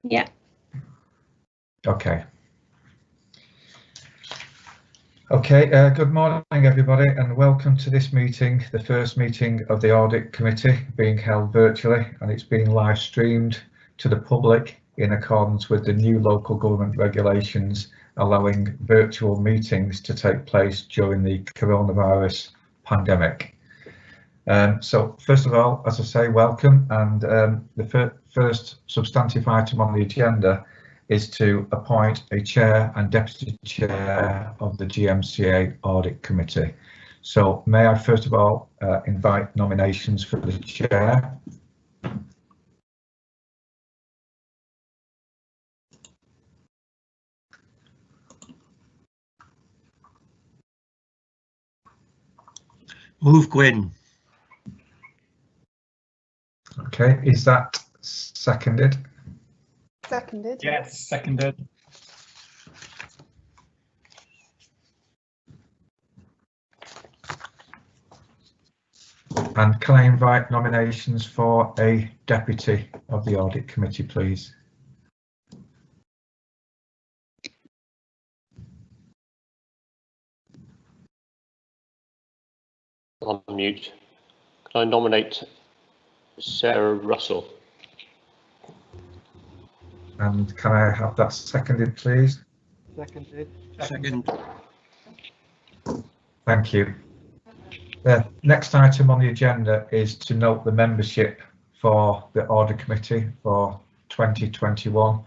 Yeah. Okay. Okay, good morning everybody and welcome to this meeting, the first meeting of the Audit Committee being held virtually, and it's being live streamed to the public in accordance with the new local government regulations allowing virtual meetings to take place during the coronavirus pandemic. So first of all, as I say, welcome, and the first substantive item on the agenda is to appoint a chair and deputy chair of the GMCA Audit Committee. So may I first of all invite nominations for the chair. Move Gwyn. Okay, is that seconded? Seconded. Yes, seconded. And can I invite nominations for a deputy of the Audit Committee, please? On mute. Can I nominate Sarah Russell? And can I have that seconded, please? Seconded. Second. Thank you. The next item on the agenda is to note the membership for the Audit Committee for 2021.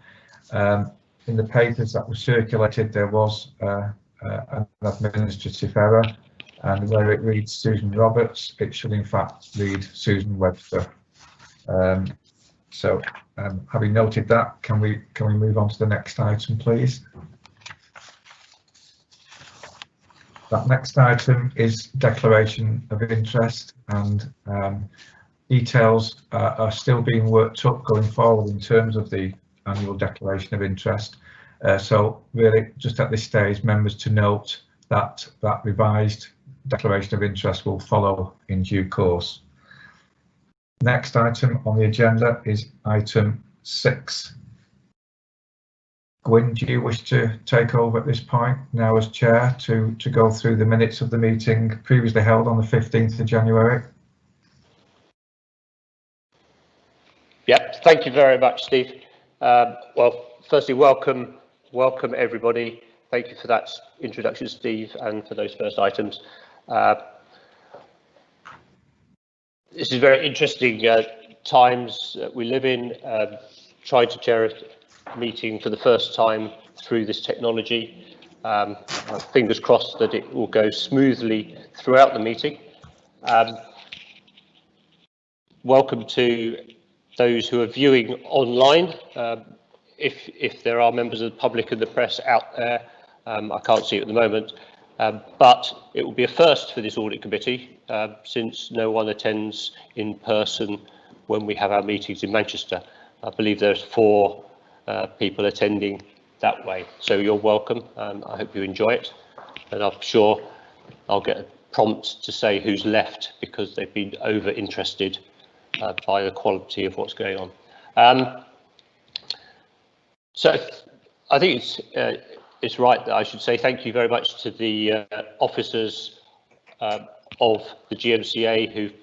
In the papers that were circulated, there was an administrative error, and where it reads Susan Roberts, it should in fact read Susan Webster. So having noted that, can we move on to the next item, please? That next item is declaration of interest, and details are still being worked up going forward in terms of the annual declaration of interest. So really just at this stage, members to note that that revised declaration of interest will follow in due course. Next item on the agenda is item 6. Gwyn, do you wish to take over at this point now as chair to go through the minutes of the meeting previously held on the 15th of January? Yep, thank you very much, Steve. Well, firstly, welcome everybody. Thank you for that introduction, Steve, and for those first items. This is very interesting times we live in. Trying to chair a meeting for the first time through this technology. Fingers crossed that it will go smoothly throughout the meeting. Welcome to those who are viewing online. If there are members of the public and the press out there, I can't see it at the moment, but it will be a first for this audit committee since no one attends in person when we have our meetings in Manchester. I believe there's 4 people attending that way, so you're welcome. I hope you enjoy it, and I'm sure I'll get a prompt to say who's left because they've been over interested by the quality of what's going on. So I think it's right that I should say thank you very much to the officers of the GMCA who've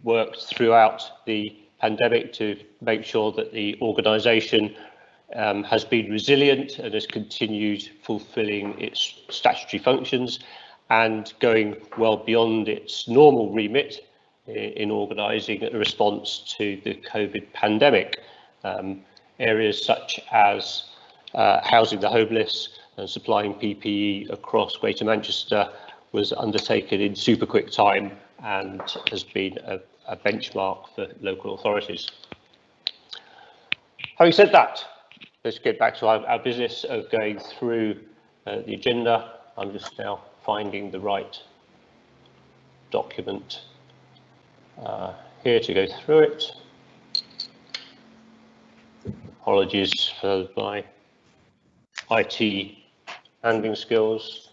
worked throughout the pandemic to make sure that the organisation has been resilient and has continued fulfilling its statutory functions and going well beyond its normal remit in organising a response to the COVID pandemic. Areas such as housing the homeless and supplying PPE across Greater Manchester was undertaken in super quick time and has been a benchmark for local authorities. Having said that, let's get back to our business of going through the agenda. I'm just now finding the right document here to go through it. Apologies for my IT handling skills.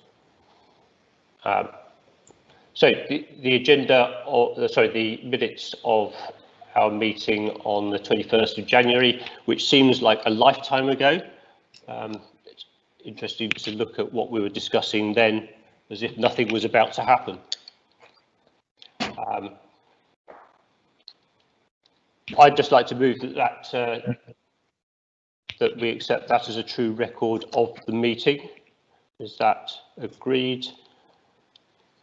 So the agenda, the minutes of our meeting on the 21st of January, which seems like a lifetime ago. It's interesting to look at what we were discussing then as if nothing was about to happen. I'd just like to move that we accept that as a true record of the meeting. Is that agreed?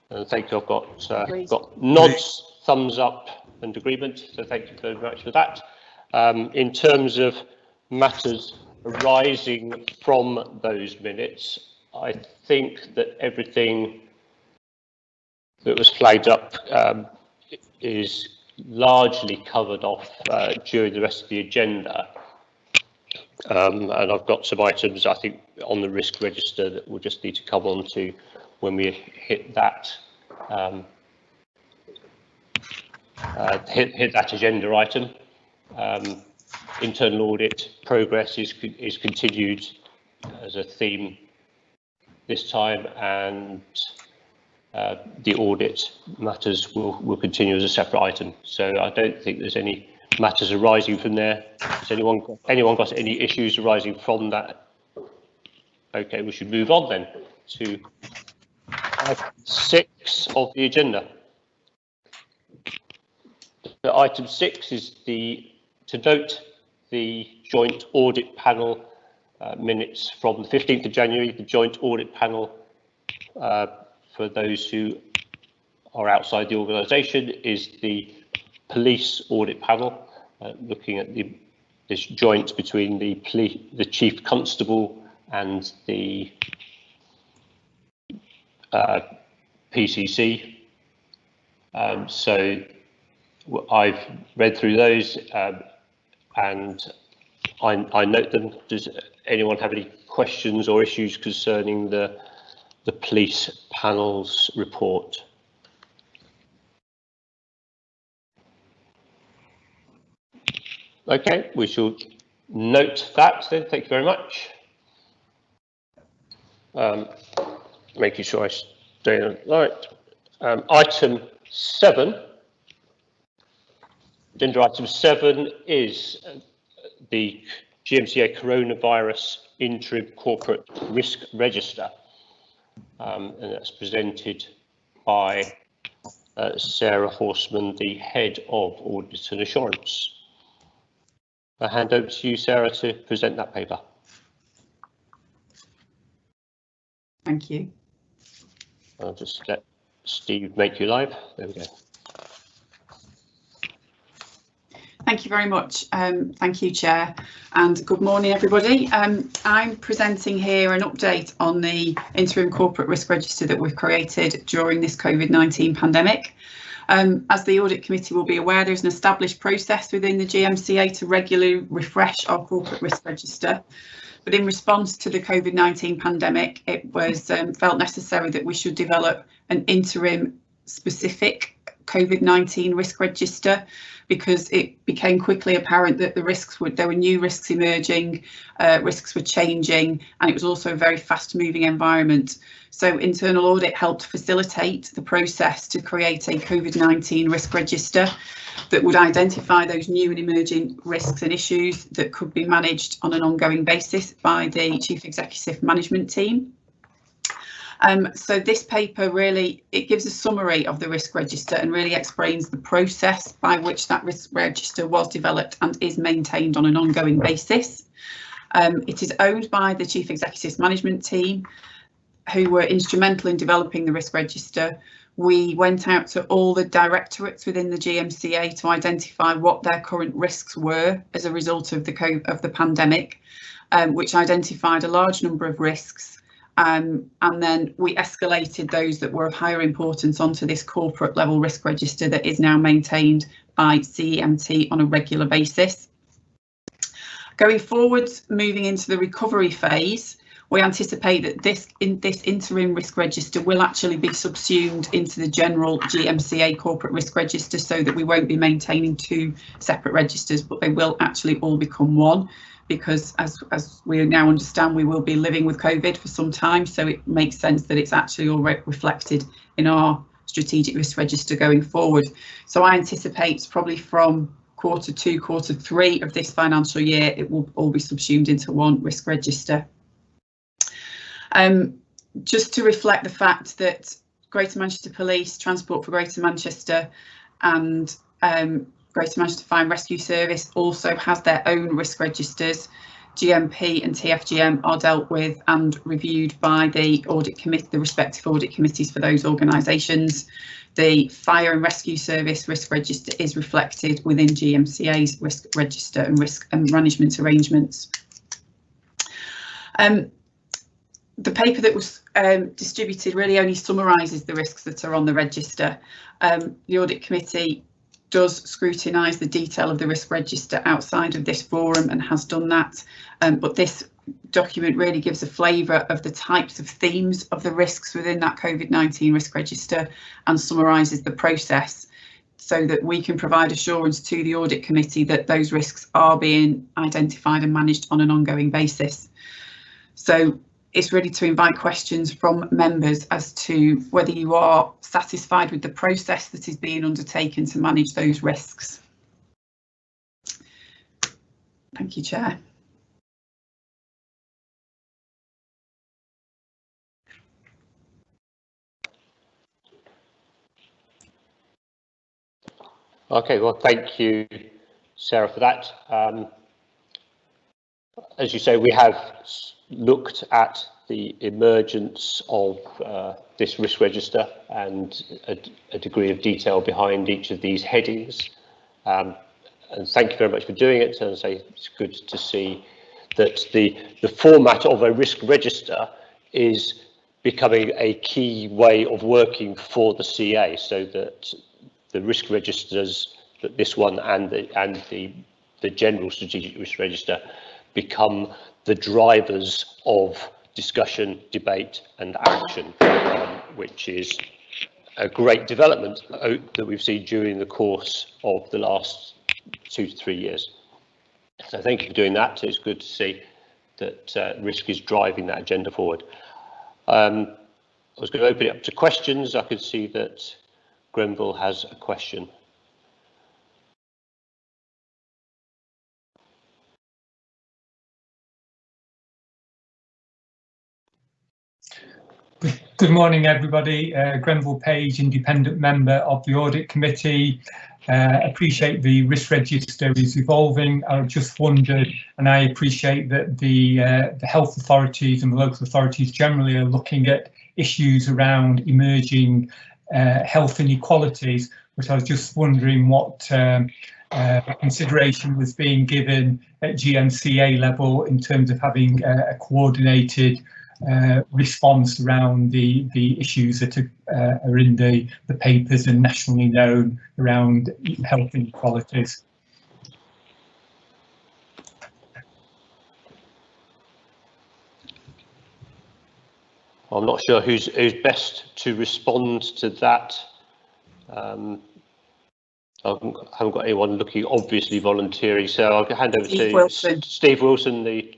And thank you. I've got nods, thumbs up and agreement. So thank you very much for that. In terms of matters arising from those minutes, I think that everything that was flagged up is largely covered off during the rest of the agenda. And I've got some items, I think, on the risk register that we'll just need to come on to when we hit that hit that agenda item. Internal audit progress is continued as a theme this time, and the audit matters will continue as a separate item. So I don't think there's any matters arising from there. Has anyone got any issues arising from that? Okay, we should move on then to item 6 of the agenda. So item 6 is to note the joint audit panel minutes from the 15th of January. The joint audit panel, for those who are outside the organisation, is the police audit panel, looking at this joint between the chief constable and the PCC. So I've read through those and I note them. Does anyone have any questions or issues concerning the police panel's report? Okay, we shall note that then. Thank you very much. Making sure I stay on the right. Item 7. Agenda item 7 is the GMCA Coronavirus Interim Corporate Risk Register, and that's presented by Sarah Horstmann, the Head of Audit and Assurance. I'll hand over to you, Sarah, to present that paper. Thank you. I'll just let Steve make you live. There we go. Thank you very much. Thank you, Chair, and good morning, everybody. I'm presenting here an update on the interim corporate risk register that we've created during this COVID-19 pandemic. As the Audit Committee will be aware, there's an established process within the GMCA to regularly refresh our corporate risk register. But in response to the COVID-19 pandemic, it was felt necessary that we should develop an interim specific COVID-19 risk register, because it became quickly apparent that there were new risks emerging, risks were changing, and it was also a very fast moving environment. So internal audit helped facilitate the process to create a COVID-19 risk register that would identify those new and emerging risks and issues that could be managed on an ongoing basis by the Chief Executive Management Team. So this paper it gives a summary of the risk register and really explains the process by which that risk register was developed and is maintained on an ongoing basis. It is owned by the Chief Executive Management Team, who were instrumental in developing the risk register. We went out to all the directorates within the GMCA to identify what their current risks were as a result of the pandemic, which identified a large number of risks. And then we escalated those that were of higher importance onto this corporate level risk register that is now maintained by CEMT on a regular basis. Going forward, moving into the recovery phase, we anticipate that this interim risk register will actually be subsumed into the general GMCA corporate risk register, so that we won't be maintaining 2 separate registers, but they will actually all become one. Because as we now understand, we will be living with COVID for some time, so it makes sense that it's actually all reflected in our strategic risk register going forward. So I anticipate probably from Q2, Q3 of this financial year, it will all be subsumed into one risk register. Just to reflect the fact that Greater Manchester Police, Transport for Greater Manchester and Greater Manchester Fire and Rescue Service also has their own risk registers. GMP and TFGM are dealt with and reviewed by the audit committee, the respective audit committees for those organisations. The Fire and Rescue Service risk register is reflected within GMCA's risk register and risk and management arrangements. The paper that was distributed really only summarises the risks that are on the register. The audit committee does scrutinise the detail of the risk register outside of this forum and has done that, but this document really gives a flavour of the types of themes of the risks within that COVID-19 risk register and summarises the process so that we can provide assurance to the audit committee that those risks are being identified and managed on an ongoing basis. So it's really to invite questions from members as to whether you are satisfied with the process that is being undertaken to manage those risks. Thank you, Chair. Okay, well, thank you, Sarah, for that. As you say, we have looked at the emergence of this risk register and a degree of detail behind each of these headings. And thank you very much for doing it. And I say it's good to see that the format of a risk register is becoming a key way of working for the CA, so that the risk registers, that this one and the general strategic risk register become the drivers of discussion, debate and action, which is a great development that we've seen during the course of the last 2 to 3 years. So thank you for doing that. It's good to see that risk is driving that agenda forward. I was going to open it up to questions. I could see that Grenville has a question. Good morning, everybody. Grenville Page, independent member of the Audit Committee. Appreciate the risk register is evolving. I just wondered, and I appreciate that the health authorities and the local authorities generally are looking at issues around emerging health inequalities, but I was just wondering what consideration was being given at GMCA level in terms of having a coordinated response around the issues that are in the papers and nationally known around health inequalities. I'm not sure who's best to respond to that. I haven't got anyone looking obviously volunteering, so I'll hand over to Steve Wilson, the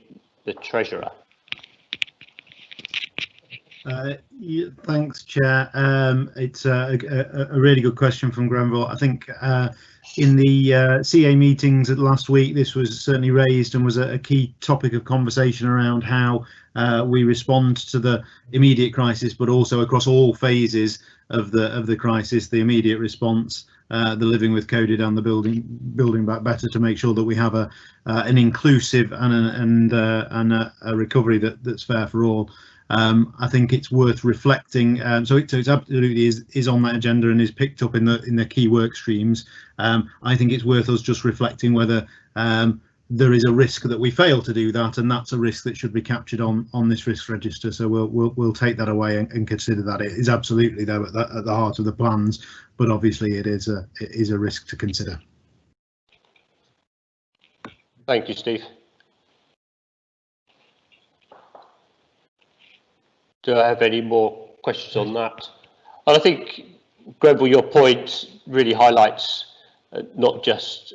Treasurer. Yeah, thanks, Chair. It's a really good question from Grenville. I think in the CA meetings last week, this was certainly raised and was a key topic of conversation around how we respond to the immediate crisis, but also across all phases of the crisis, the immediate response, the living with COVID and the building back better, to make sure that we have an inclusive and a recovery that's fair for all. I think it's worth reflecting. So it's absolutely is on that agenda and is picked up in the key work streams. I think it's worth us just reflecting whether there is a risk that we fail to do that, and that's a risk that should be captured on this risk register. So we'll take that away and consider that it is absolutely there at the heart of the plans, but obviously it is a risk to consider. Thank you, Steve. Do I have any more questions on that? And I think, Grenville, your point really highlights not just,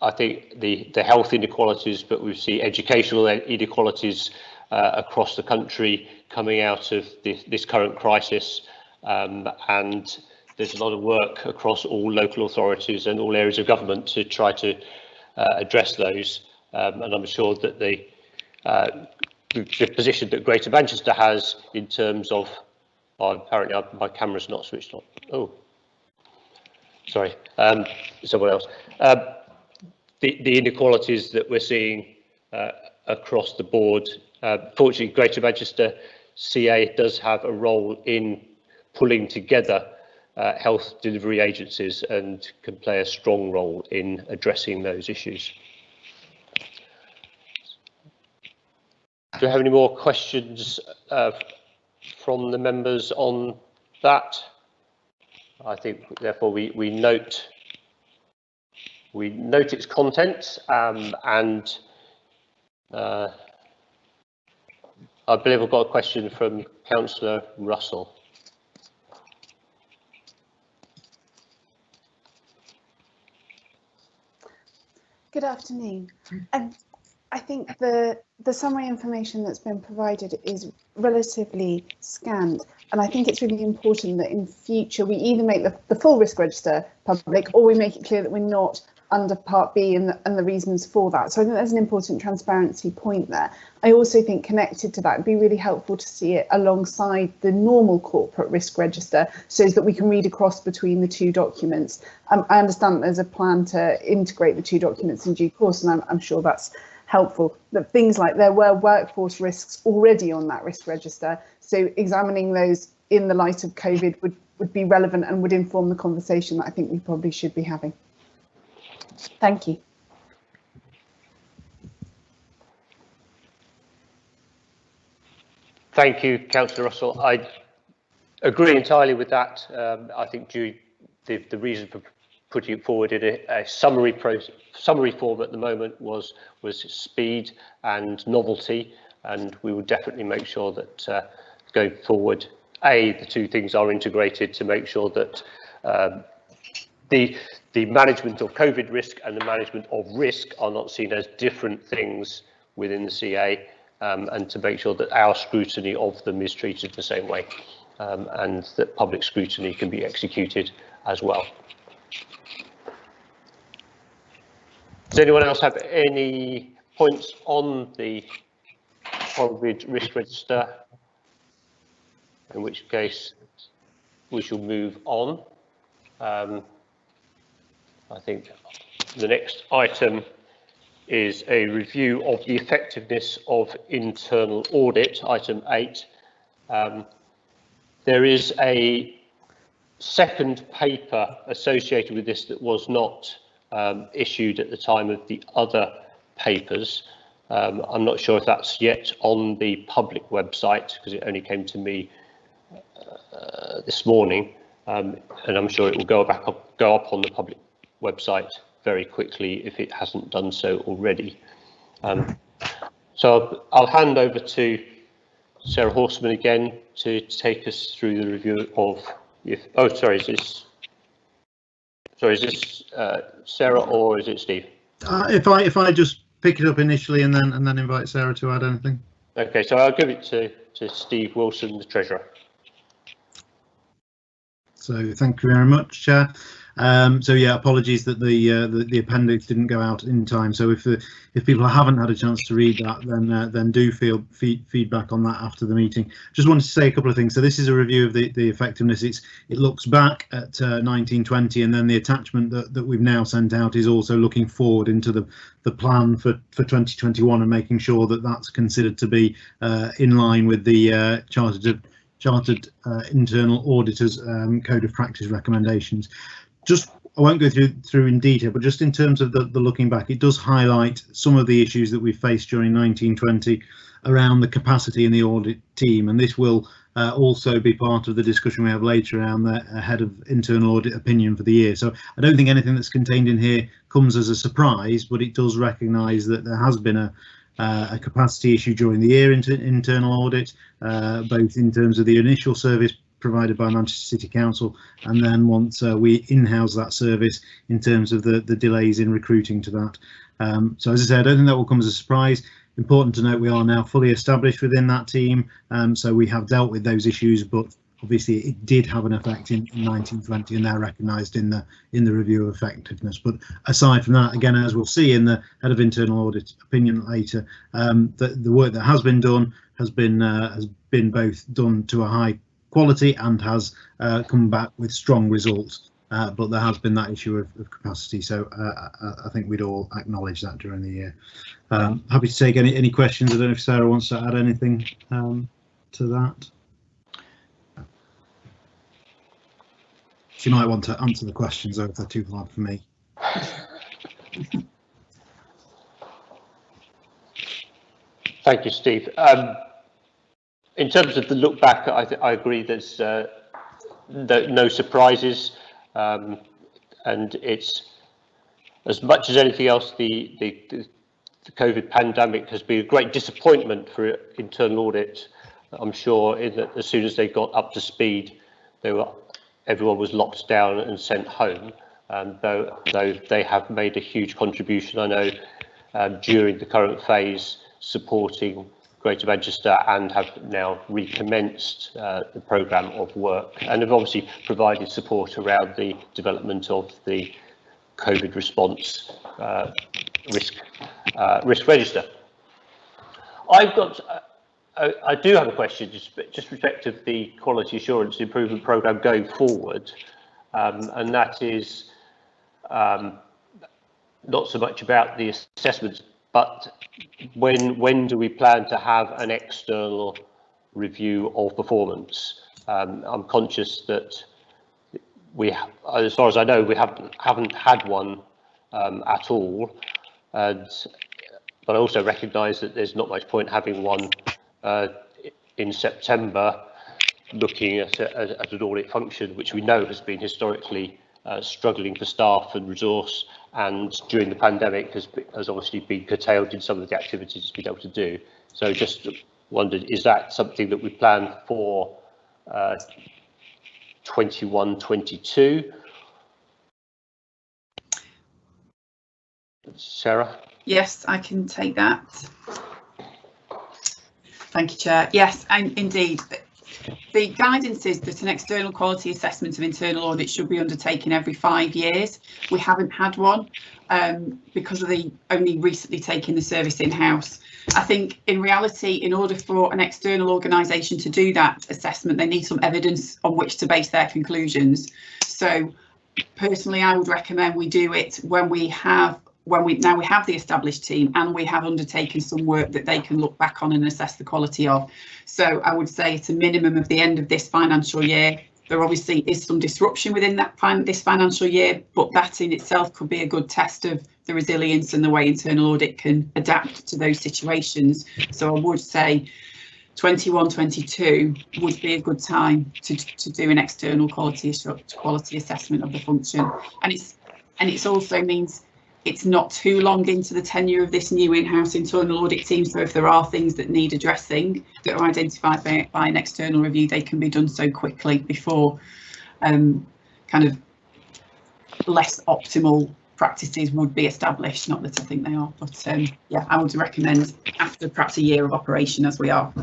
I think, the health inequalities, but we see educational inequalities across the country coming out of this current crisis, and there's a lot of work across all local authorities and all areas of government to try to address those, and I'm sure that the position that Greater Manchester has in terms of, apparently my camera's not switched on. Oh, sorry, someone else. The inequalities that we're seeing across the board. Fortunately, Greater Manchester CA does have a role in pulling together health delivery agencies and can play a strong role in addressing those issues. Do you have any more questions from the members on that? I think therefore we note its contents, and I believe I've got a question from Councillor Russell. Good afternoon. I think the summary information that's been provided is relatively scant, and I think it's really important that in future we either make the full risk register public, or we make it clear that we're not under Part B and the reasons for that. So I think there's an important transparency point there. I also think connected to that, it'd be really helpful to see it alongside the normal corporate risk register, so that we can read across between the two documents. I understand there's a plan to integrate the two documents in due course, and I'm sure that's helpful. That things like there were workforce risks already on that risk register, so examining those in the light of COVID would be relevant and would inform the conversation that I think we probably should be having. Thank you. Thank you, Councillor Russell. I agree entirely with that. I think the reason for putting it forward in a summary form at the moment was speed and novelty, and we will definitely make sure that going forward, the two things are integrated to make sure that the management of COVID risk and the management of risk are not seen as different things within the CA, and to make sure that our scrutiny of them is treated the same way, and that public scrutiny can be executed as well. Does anyone else have any points on the COVID risk register? In which case we shall move on. I think the next item is a review of the effectiveness of internal audit, item 8. There is a second paper associated with this that was not issued at the time of the other papers. I'm not sure if that's yet on the public website, because it only came to me this morning, and I'm sure it will go up on the public website very quickly if it hasn't done so already. So I'll hand over to Sarah Horstmann again to take us through the review of. Is this Sarah or is it Steve? If I just pick it up initially and then invite Sarah to add anything. Okay, so I'll give it to Steve Wilson, the Treasurer. So thank you very much, Chair. So yeah, apologies that the appendix didn't go out in time. So if people haven't had a chance to read that, then do feel feedback on that after the meeting. Just wanted to say a couple of things. So this is a review of the effectiveness. It looks back at 1920, and then the attachment that we've now sent out is also looking forward into the plan for 2021 and making sure that that's considered to be in line with the Chartered Internal Auditors Code of Practice recommendations. I won't go through in detail, but just in terms of the looking back, it does highlight some of the issues that we faced during 1920 around the capacity in the audit team, and this will also be part of the discussion we have later around the head of internal audit opinion for the year. So I don't think anything that's contained in here comes as a surprise, but it does recognise that there has been a capacity issue during the year into internal audit, both in terms of the initial service provided by Manchester City Council, and then once we in-house that service in terms of the delays in recruiting to that. So as I said, I don't think that will come as a surprise. Important to note we are now fully established within that team, so we have dealt with those issues, but obviously it did have an effect in 1920, and they're recognised in the review of effectiveness. But aside from that, again, as we'll see in the Head of Internal Audit opinion later, the work that has been done has been both done to a high quality and has come back with strong results. But there has been that issue of capacity, so I think we'd all acknowledge that during the year. Happy to take any questions. I don't know if Sarah wants to add anything to that. She might want to answer the questions, though, if they're too hard for me. Thank you, Steve. In terms of the look back, I agree there's no surprises, and it's, as much as anything else, the COVID pandemic has been a great disappointment for internal audit. I'm sure in that as soon as they got up to speed, everyone was locked down and sent home. Though they have made a huge contribution, I know, during the current phase, supporting Greater Manchester, and have now recommenced the programme of work, and have obviously provided support around the development of the COVID response risk register. I do have a question, just respect of the quality assurance improvement programme going forward, and that is not so much about the assessments, but when do we plan to have an external review of performance? I'm conscious that as far as I know, we haven't had one at all, but I also recognise that there's not much point having one in September, looking at an audit function which we know has been historically struggling for staff and resource, and during the pandemic has obviously been curtailed in some of the activities it's been able to do. So just wondered, is that something that we plan for 21-22? Sarah? Yes, I can take that. Thank you, Chair. Yes, and indeed, the guidance is that an external quality assessment of internal audit should be undertaken every 5 years. We haven't had one because of the only recently taking the service in-house. I think in reality, in order for an external organisation to do that assessment, they need some evidence on which to base their conclusions. So personally, I would recommend we do it when we have the established team and we have undertaken some work that they can look back on and assess the quality of. So I would say it's a minimum of the end of this financial year. There obviously is some disruption within this financial year, but that in itself could be a good test of the resilience and the way internal audit can adapt to those situations. So I would say 21-22 would be a good time to do an external quality assessment of the function, and it also means it's not too long into the tenure of this new in-house internal audit team, so if there are things that need addressing that are identified by an external review, they can be done so quickly before kind of less optimal practices would be established. Not that I think they are, but yeah, I would recommend after perhaps a year of operation, as we are.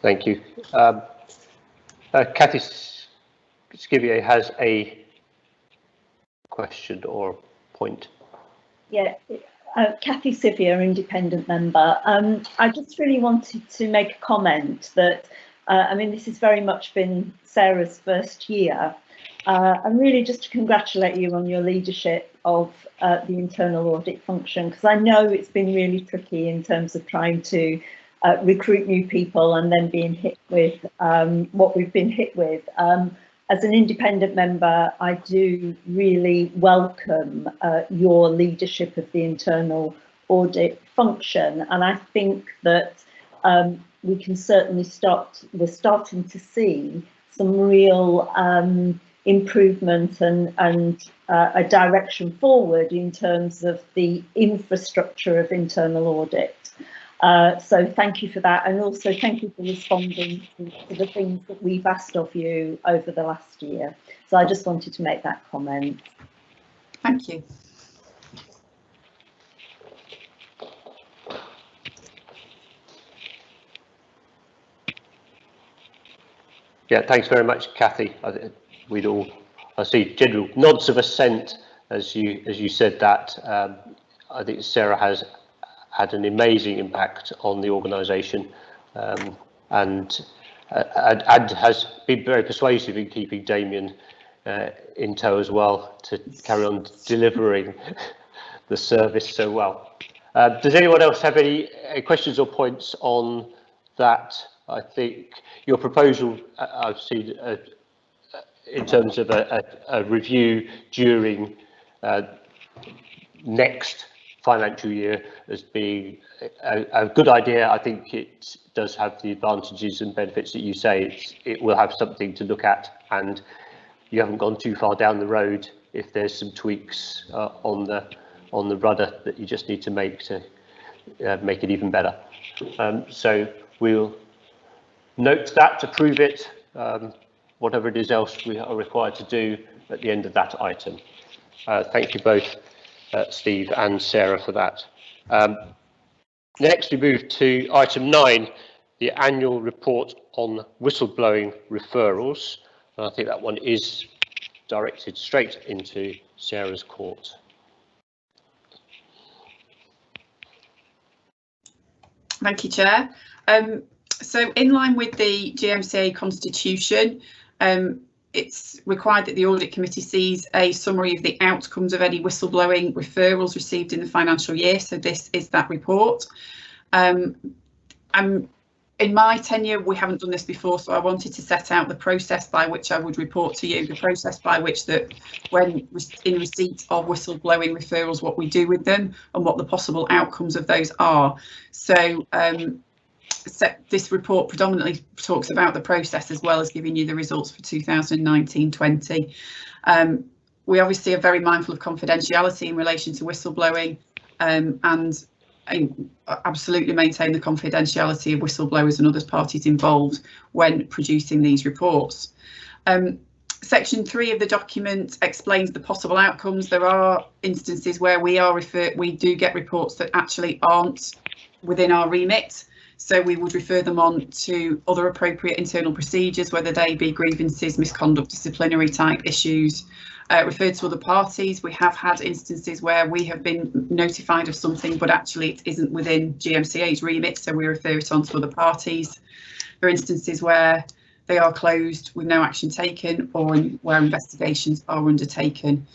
Thank you. Cathy Scivier has a question or point. Yeah, Cathy Scivier, independent member. I just really wanted to make a comment that, I mean, this has very much been Sarah's first year, and really just to congratulate you on your leadership of the internal audit function, because I know it's been really tricky in terms of trying to recruit new people and then being hit with what we've been hit with. As an independent member, I do really welcome your leadership of the internal audit function, and I think that we can certainly we're starting to see some real improvement and a direction forward in terms of the infrastructure of internal audit. So thank you for that, and also thank you for responding to the things that we've asked of you over the last year. So I just wanted to make that comment. Thank you. Yeah, thanks very much, Kathy. I see general nods of assent as you said that. I think Sarah has had an amazing impact on the organisation, and has been very persuasive in keeping Damien in tow as well to carry on delivering the service so well. Does anyone else have any questions or points on that? I think your proposal, I've seen in terms of a review during next financial year as being a good idea. I think it does have the advantages and benefits that you say. It will have something to look at, and you haven't gone too far down the road if there's some tweaks on the rudder that you just need to make it even better. So we'll note that, approve it, whatever it is else we are required to do at the end of that item. Thank you both, Steve and Sarah, for that. Next we move to item 9, the annual report on whistleblowing referrals. And I think that one is directed straight into Sarah's court. Thank you, Chair. So in line with the GMCA constitution, it's required that the Audit Committee sees a summary of the outcomes of any whistleblowing referrals received in the financial year. So this is that report. In my tenure, we haven't done this before, so I wanted to set out the process by which I would report to you, the process by which that when in receipt of whistleblowing referrals, what we do with them and what the possible outcomes of those are. So this report predominantly talks about the process as well as giving you the results for 2019-20. We obviously are very mindful of confidentiality in relation to whistleblowing, and absolutely maintain the confidentiality of whistleblowers and other parties involved when producing these reports. Section 3 of the document explains the possible outcomes. There are instances where we do get reports that actually aren't within our remit. So we would refer them on to other appropriate internal procedures, whether they be grievances, misconduct, disciplinary type issues, referred to other parties. We have had instances where we have been notified of something, but actually it isn't within GMCA's remit, so we refer it on to other parties. There are instances where they are closed with no action taken, or where investigations are undertaken.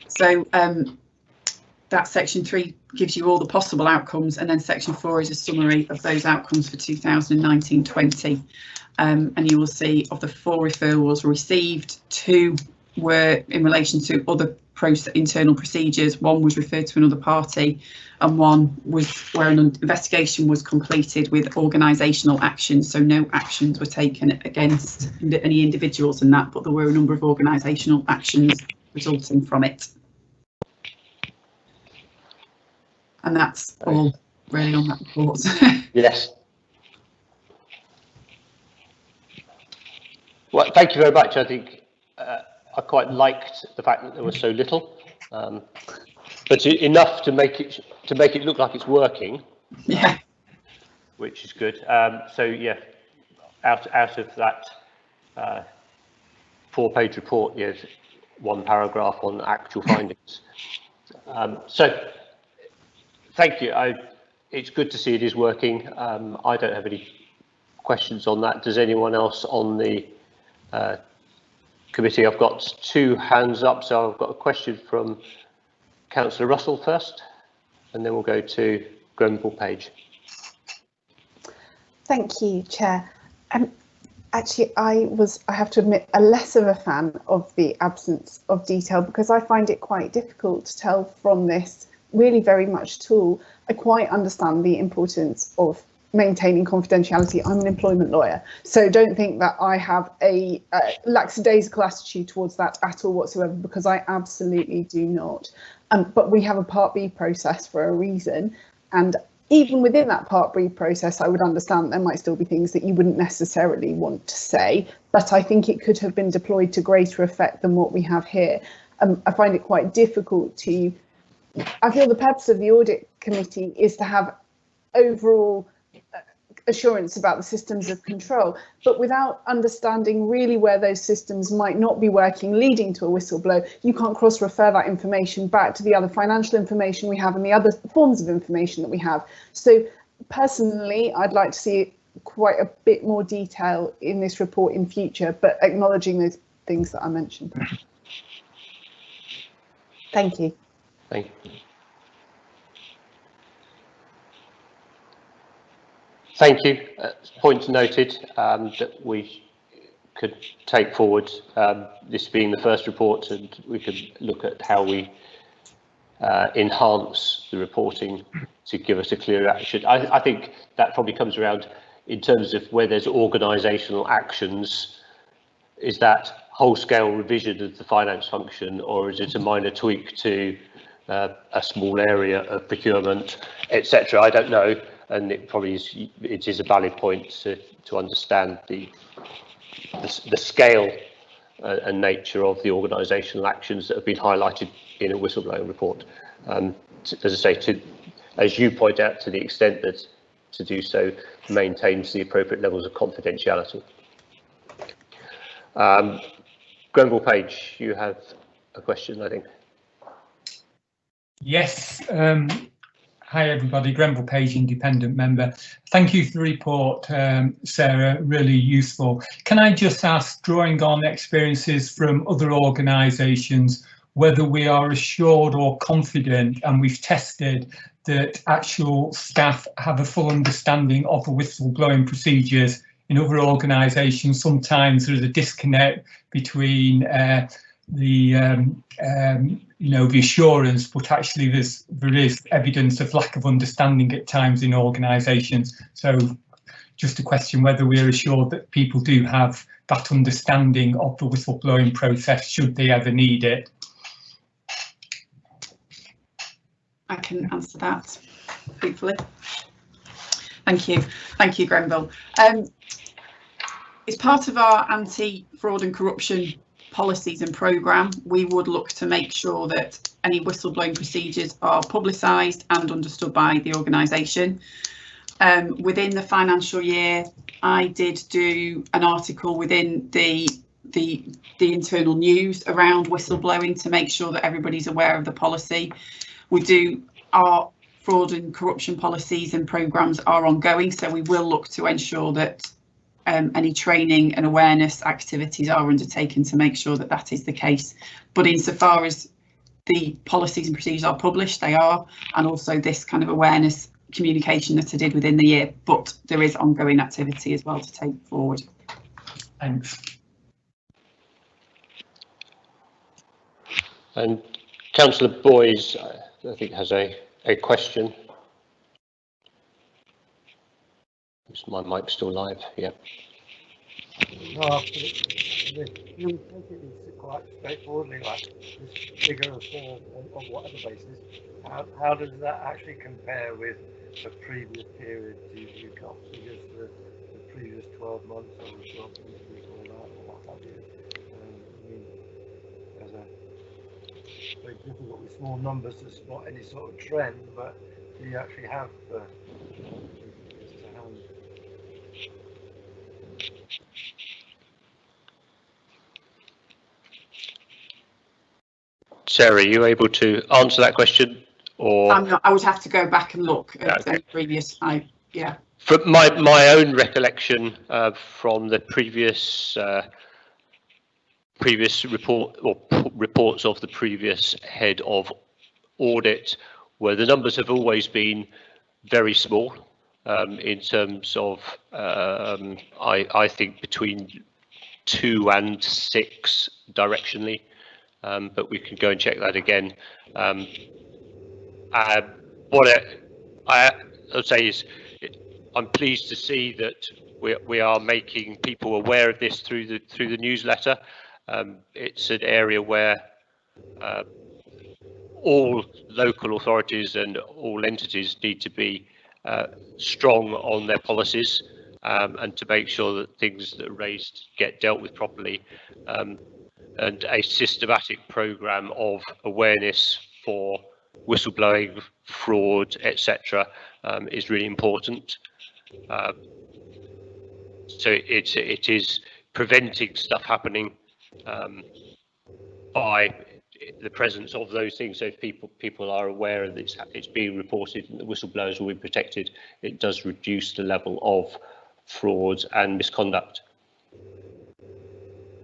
So that section 3 gives you all the possible outcomes, and then section 4 is a summary of those outcomes for 2019-20. And you will see of the 4 referrals received, 2 were in relation to other internal procedures, 1 was referred to another party, and 1 was where an investigation was completed with organisational actions. So no actions were taken against any individuals in that, but there were a number of organisational actions resulting from it. And that's all really on that report. Yes. Well, thank you very much. I think I quite liked the fact that there was so little, but enough to make it look like it's working. Yeah. Which is good. So yeah, out of that 4-page report, there's 1 paragraph on actual findings. So. Thank you. It's good to see it is working. I don't have any questions on that. Does anyone else on the committee? I've got 2 hands up, so I've got a question from Councillor Russell first, and then we'll go to Grenville Page. Thank you, Chair. Actually, I have to admit, less of a fan of the absence of detail, because I find it quite difficult to tell from this really very much tool. I quite understand the importance of maintaining confidentiality. I'm an employment lawyer, so don't think that I have a lackadaisical attitude towards that at all whatsoever, because I absolutely do not. But we have a Part B process for a reason, and even within that Part B process, I would understand there might still be things that you wouldn't necessarily want to say, but I think it could have been deployed to greater effect than what we have here. I find it quite difficult to. I feel the purpose of the Audit Committee is to have overall assurance about the systems of control, but without understanding really where those systems might not be working, leading to a whistleblow, you can't cross-refer that information back to the other financial information we have and the other forms of information that we have. So personally, I'd like to see quite a bit more detail in this report in future, but acknowledging those things that I mentioned. Thank you. Thank you. Thank you. Point noted that we could take forward, this being the first report, and we could look at how we enhance the reporting to give us a clear action. I think that probably comes around in terms of where there's organisational actions. Is that whole-scale revision of the finance function, or is it a minor tweak to a small area of procurement, etc.? I don't know, and it probably is. It is a valid point to understand the scale and nature of the organisational actions that have been highlighted in a whistleblowing report. As I say, as you point out, to the extent that to do so maintains the appropriate levels of confidentiality. Grenville Page, you have a question, I think. Yes. Hi everybody, Grenville Page, independent member. Thank you for the report, Sarah, really useful. Can I just ask, drawing on experiences from other organisations, whether we are assured or confident, and we've tested, that actual staff have a full understanding of the whistleblowing procedures in other organisations? Sometimes there's a disconnect between the assurance, but actually there is evidence of lack of understanding at times in organisations. So just a question whether we're assured that people do have that understanding of the whistleblowing process should they ever need it. I can answer that, hopefully. Thank you, Grenville. As part of our anti-fraud and corruption policies and programme, we would look to make sure that any whistleblowing procedures are publicised and understood by the organisation. Within the financial year, I did do an article within the internal news around whistleblowing to make sure that everybody's aware of the policy. We do our fraud and corruption policies and programmes are ongoing, so we will look to ensure that any training and awareness activities are undertaken to make sure that that is the case. But insofar as the policies and procedures are published, they are, and also this kind of awareness communication that I did within the year, but there is ongoing activity as well to take forward. Thanks. And Councillor Boys, I think, has a question. Is my mic still live? Yeah. No, you take it quite straightforwardly, like this figure of 4 on whatever basis. How does that actually compare with the previous period? Do you got figures for the previous 12 months or 12 months before that, or what have you? I mean, it's very difficult with small numbers to spot any sort of trend, but do you actually have the figures to hand? Sarah, are you able to answer that question? Or I'm not, I would have to go back and look at okay. the previous. Yeah. From my own recollection from the previous report or reports of the previous head of audit, where the numbers have always been very small in terms of I think between 2 and 6 directionally, but we can go and check that again. What I would say is I'm pleased to see that we are making people aware of this through the newsletter. It's an area where all local authorities and all entities need to be strong on their policies and to make sure that things that are raised get dealt with properly. And a systematic programme of awareness for whistleblowing, fraud, etc. Is really important. So it is preventing stuff happening by the presence of those things. So if people are aware that it's being reported and the whistleblowers will be protected, it does reduce the level of fraud and misconduct.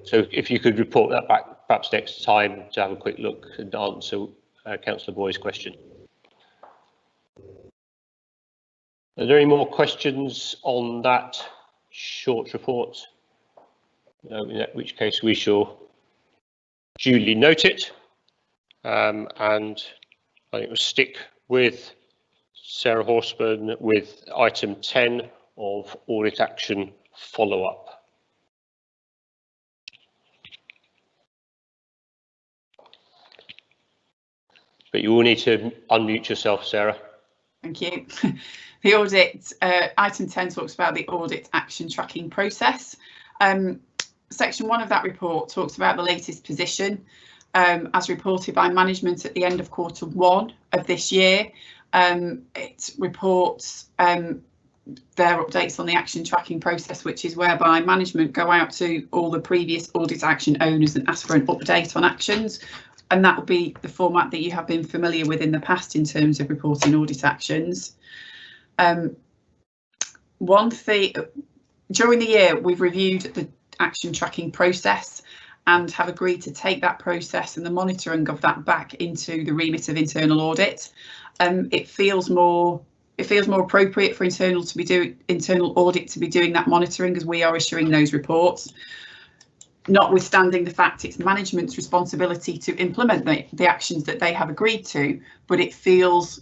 So if you could report that back perhaps next time to have a quick look and answer Councillor Boy's question. Are there any more questions on that short report? No, in which case we shall duly note it, and I think we'll stick with Sarah Horstmann with item 10 of audit action follow-up. But you will need to unmute yourself, Sarah. Thank you. The audit, item 10 talks about the audit action tracking process. Section 1 of that report talks about the latest position as reported by management at the end of Q1 of this year. It reports their updates on the action tracking process, which is whereby management go out to all the previous audit action owners and ask for an update on actions. And that will be the format that you have been familiar with in the past in terms of reporting audit actions. One thing, during the year, we've reviewed the action tracking process and have agreed to take that process and the monitoring of that back into the remit of internal audit. It feels more appropriate for internal audit to be doing that monitoring as we are issuing those reports. Notwithstanding the fact it's management's responsibility to implement the actions that they have agreed to, but it feels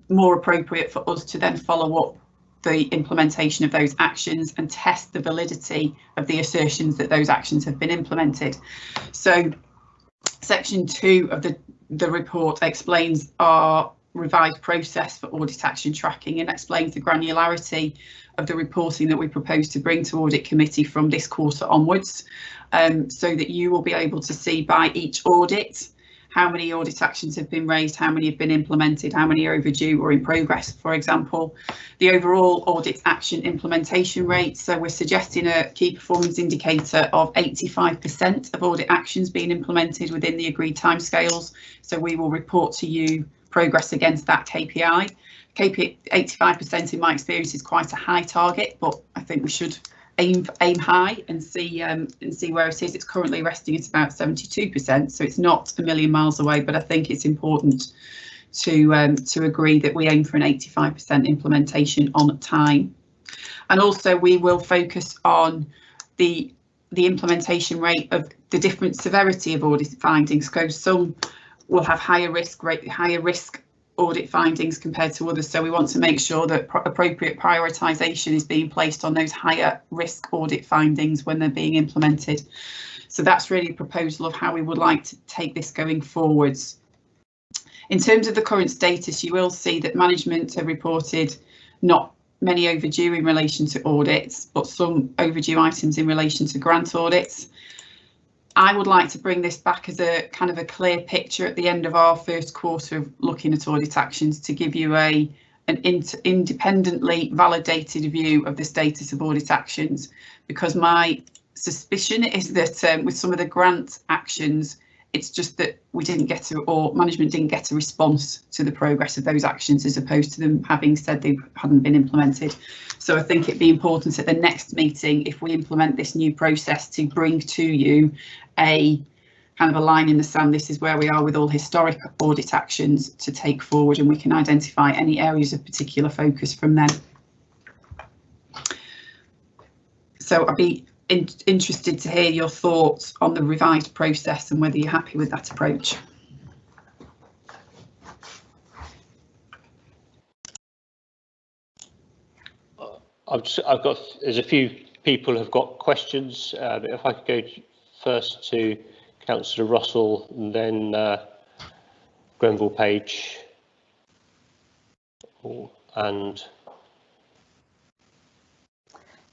more appropriate for us to then follow up the implementation of those actions and test the validity of the assertions that those actions have been implemented. So section 2 of the report explains our revised process for audit action tracking and explains the granularity of the reporting that we propose to bring to Audit Committee from this quarter onwards, so that you will be able to see by each audit how many audit actions have been raised, how many have been implemented, how many are overdue or in progress, for example. The overall audit action implementation rate, so we're suggesting a key performance indicator of 85% of audit actions being implemented within the agreed timescales. So we will report to you progress against that KPI. 85% in my experience is quite a high target, but I think we should aim high and see where it is. It's currently resting at about 72%, so it's not a million miles away, but I think it's important to agree that we aim for an 85% implementation on time. And also we will focus on the implementation rate of the different severity of audit findings, because some will have higher risk audit findings compared to others, so we want to make sure that appropriate prioritisation is being placed on those higher risk audit findings when they're being implemented. So that's really a proposal of how we would like to take this going forwards. In terms of the current status, you will see that management have reported not many overdue in relation to audits, but some overdue items in relation to grant audits. I would like to bring this back as a kind of a clear picture at the end of our first quarter of looking at audit actions to give you an independently validated view of the status of audit actions, because my suspicion is that with some of the grant actions, it's just that we didn't get to, or management didn't get a response to the progress of those actions, as opposed to them having said they hadn't been implemented. So I think it'd be important at the next meeting, if we implement this new process, to bring to you a kind of a line in the sand. This is where we are with all historic audit actions to take forward, and we can identify any areas of particular focus from them. So I'd be interested to hear your thoughts on the revised process and whether you're happy with that approach. There's a few people who've got questions. If I could go first to Councillor Russell and then Grenville Page and.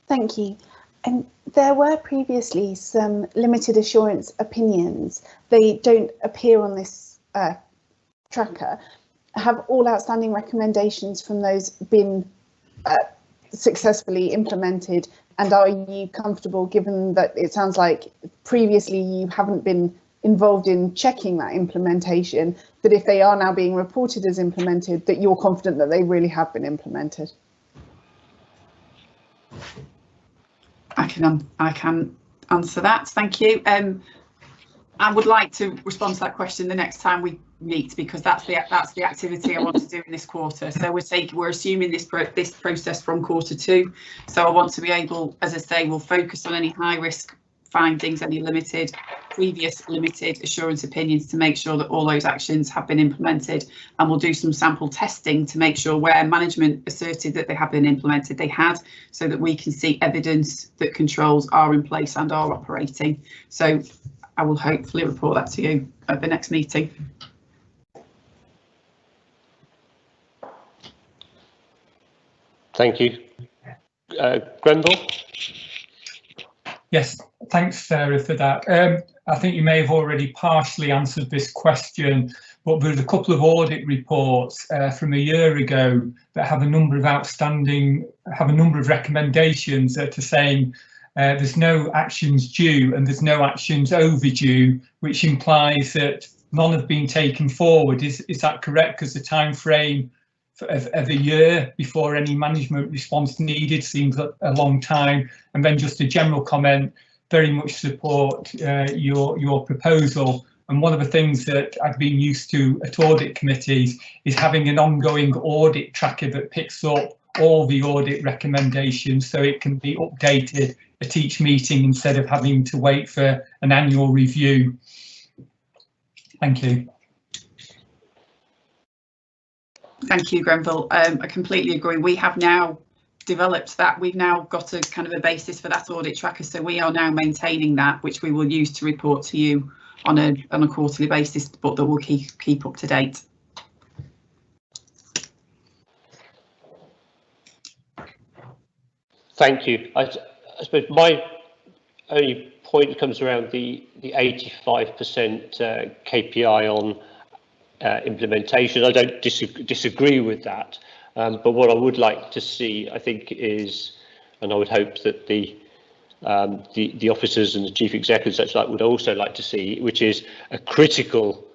Thank you. There were previously some limited assurance opinions. They don't appear on this tracker. Have all outstanding recommendations from those been successfully implemented? And are you comfortable, given that it sounds like previously you haven't been involved in checking that implementation, that if they are now being reported as implemented, that you're confident that they really have been implemented? I can answer that. Thank you. I would like to respond to that question the next time we meet, because that's the activity I want to do in this quarter. So we're assuming this process from Q2. So I want to be able, as I say, we'll focus on any high risk findings, any previous limited assurance opinions, to make sure that all those actions have been implemented, and we'll do some sample testing to make sure where management asserted that they have been implemented, they had, so that we can see evidence that controls are in place and are operating. So I will hopefully report that to you at the next meeting. Thank you. Grenville? Yes, thanks, Sarah, for that. I think you may have already partially answered this question, but there's a couple of audit reports from a year ago that have a number of recommendations that are saying there's no actions due and there's no actions overdue, which implies that none have been taken forward. Is that correct? Because the time frame of a year before any management response needed seems a long time. And then just a general comment, very much support your proposal. And one of the things that I've been used to at audit committees is having an ongoing audit tracker that picks up all the audit recommendations, so it can be updated at each meeting instead of having to wait for an annual review. Thank you. Thank you, Grenville. I completely agree. We have now developed that. We've now got a kind of a basis for that audit tracker, so we are now maintaining that, which we will use to report to you on a quarterly basis, but that will keep up to date. Thank you. I suppose my only point comes around the 85% KPI on implementation. I don't disagree with that, but what I would like to see, I think, is, and I would hope that the officers and the chief executives such like would also like to see, which is a critical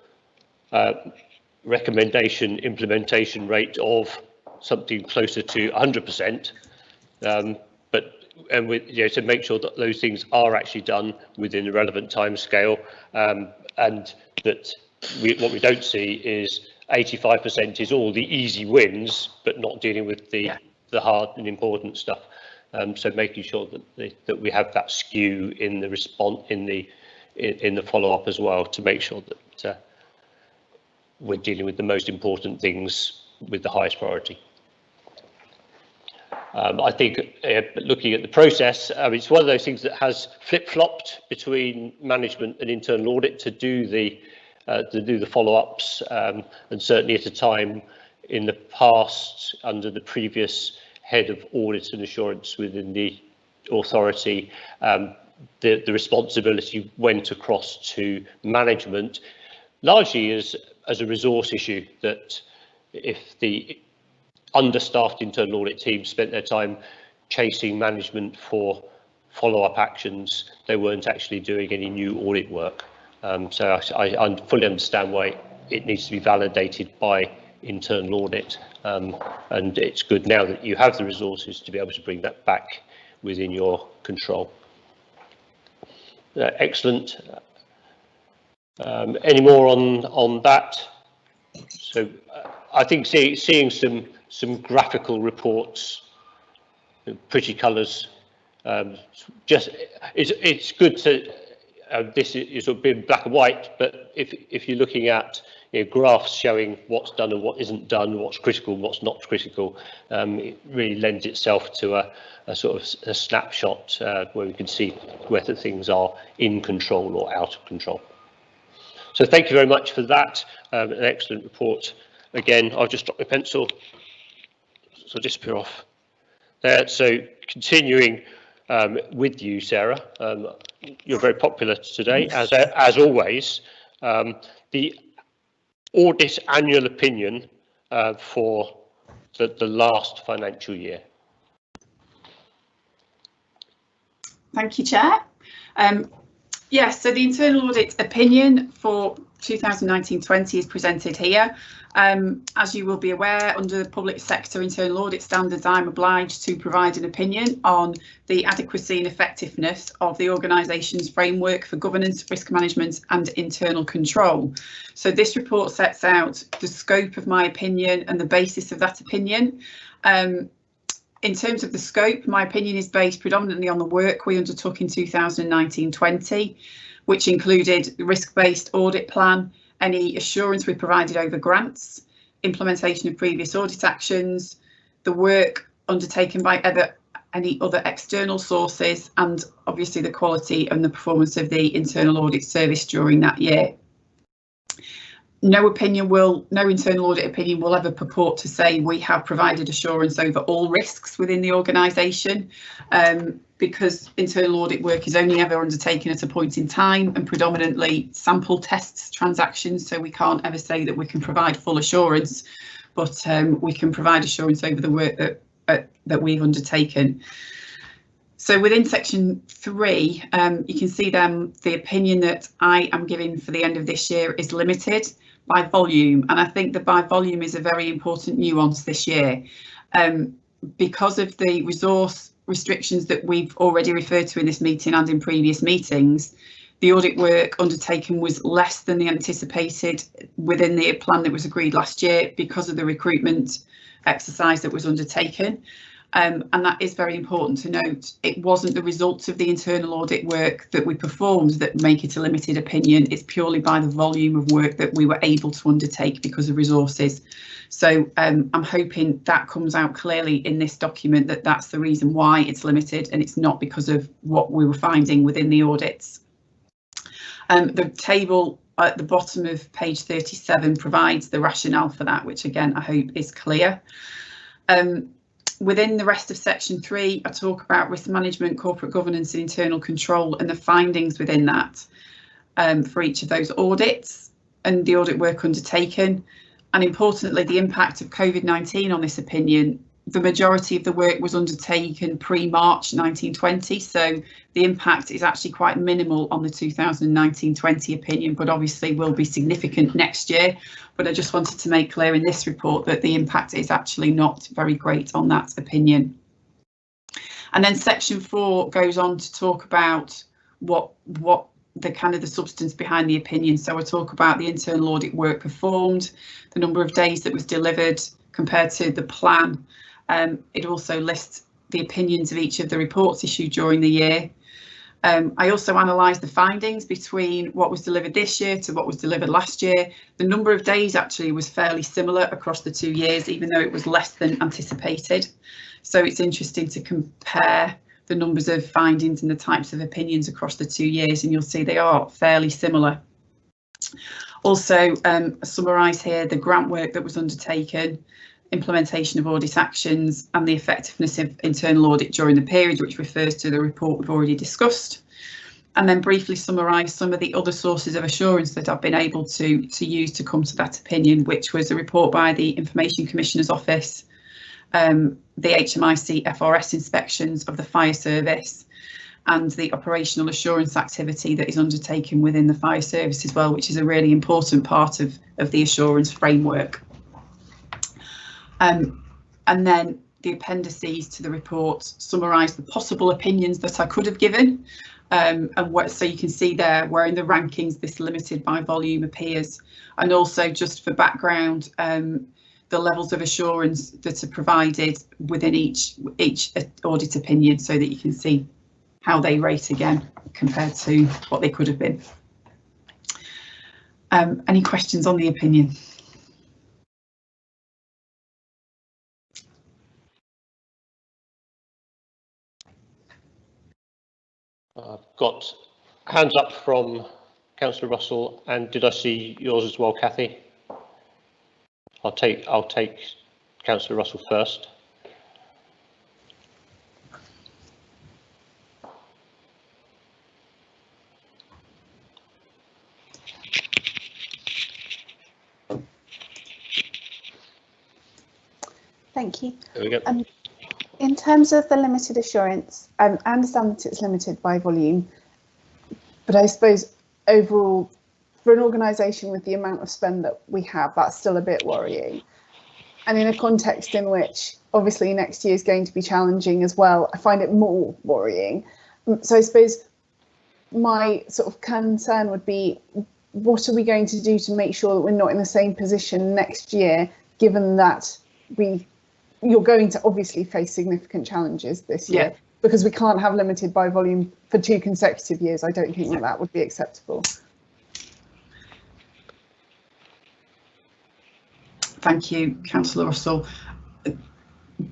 recommendation implementation rate of something closer to 100%. And with, to make sure that those things are actually done within the relevant time scale, and that what we don't see is 85% is all the easy wins, but not dealing with the hard and important stuff. So making sure that we have that skew in the response, in the follow-up as well, to make sure that we're dealing with the most important things with the highest priority. I think looking at the process, it's one of those things that has flip-flopped between management and internal audit to do the follow-ups, and certainly at a time in the past under the previous head of audit and assurance within the authority, the responsibility went across to management, largely as a resource issue, that if the understaffed internal audit team spent their time chasing management for follow-up actions, they weren't actually doing any new audit work. So I fully understand why it needs to be validated by internal audit, and it's good now that you have the resources to be able to bring that back within your control. Excellent. Any more on that? So I think seeing some graphical reports, pretty colours, just it's good to. This is sort of been black and white, but if you're looking at graphs showing what's done and what isn't done, what's critical and what's not critical, it really lends itself to a sort of a snapshot where we can see whether things are in control or out of control. So thank you very much for that. An excellent report. Again, I'll just drop my pencil, so disappear off there. So continuing with you, Sarah, you're very popular today, as always. The audit annual opinion for the last financial year. Thank you, Chair. Yes, so the internal audit opinion for 2019-20 is presented here. As you will be aware, under the public sector internal audit standards, I'm obliged to provide an opinion on the adequacy and effectiveness of the organisation's framework for governance, risk management and internal control. So this report sets out the scope of my opinion and the basis of that opinion. In terms of the scope, my opinion is based predominantly on the work we undertook in 2019-20, which included the risk-based audit plan, any assurance we provided over grants, implementation of previous audit actions, the work undertaken by any other external sources, and obviously the quality and the performance of the internal audit service during that year. No internal audit opinion will ever purport to say we have provided assurance over all risks within the organisation, because internal audit work is only ever undertaken at a point in time and predominantly sample tests transactions, so we can't ever say that we can provide full assurance, but we can provide assurance over the work that we've undertaken. So within section 3, you can see then the opinion that I am giving for the end of this year is limited by volume, and I think that by volume is a very important nuance this year, because of the resource restrictions that we've already referred to in this meeting and in previous meetings. The audit work undertaken was less than the anticipated within the plan that was agreed last year because of the recruitment exercise that was undertaken. And that is very important to note. It wasn't the results of the internal audit work that we performed that make it a limited opinion. It's purely by the volume of work that we were able to undertake because of resources. So I'm hoping that comes out clearly in this document, that that's the reason why it's limited and it's not because of what we were finding within the audits. The table at the bottom of page 37 provides the rationale for that, which again I hope is clear. Within the rest of section 3, I talk about risk management, corporate governance and internal control and the findings within that for each of those audits and the audit work undertaken. And importantly, the impact of COVID-19 on this opinion. The majority of the work was undertaken pre-March 1920, so the impact is actually quite minimal on the 2019-20 opinion, but obviously will be significant next year. But I just wanted to make clear in this report that the impact is actually not very great on that opinion. And then section 4 goes on to talk about what the kind of the substance behind the opinion. So I talk about the internal audit work performed, the number of days that was delivered compared to the plan. It also lists the opinions of each of the reports issued during the year. I also analysed the findings between what was delivered this year to what was delivered last year. The number of days actually was fairly similar across the 2 years, even though it was less than anticipated. So it's interesting to compare the numbers of findings and the types of opinions across the 2 years, and you'll see they are fairly similar. Also, summarise here the grant work that was undertaken, implementation of audit actions and the effectiveness of internal audit during the period, which refers to the report we've already discussed, and then briefly summarise some of the other sources of assurance that I've been able to use to come to that opinion, which was a report by the Information Commissioner's Office, the HMIC FRS inspections of the fire service, and the operational assurance activity that is undertaken within the fire service as well, which is a really important part of the assurance framework. And then the appendices to the report summarise the possible opinions that I could have given, and so you can see there where in the rankings this limited by volume appears, and also just for background, the levels of assurance that are provided within each audit opinion, so that you can see how they rate again compared to what they could have been. Any questions on the opinion? I've got hands up from Councillor Russell, and did I see yours as well, Kathy? I'll take Councillor Russell first. Thank you. There we go. In terms of the limited assurance, I understand that it's limited by volume, but I suppose overall, for an organisation with the amount of spend that we have, that's still a bit worrying. And in a context in which obviously next year is going to be challenging as well, I find it more worrying. So I suppose my sort of concern would be, what are we going to do to make sure that we're not in the same position next year, given that you're going to obviously face significant challenges this year, because we can't have limited by volume for 2 consecutive years. I don't think that would be acceptable. Thank you, Councillor Russell.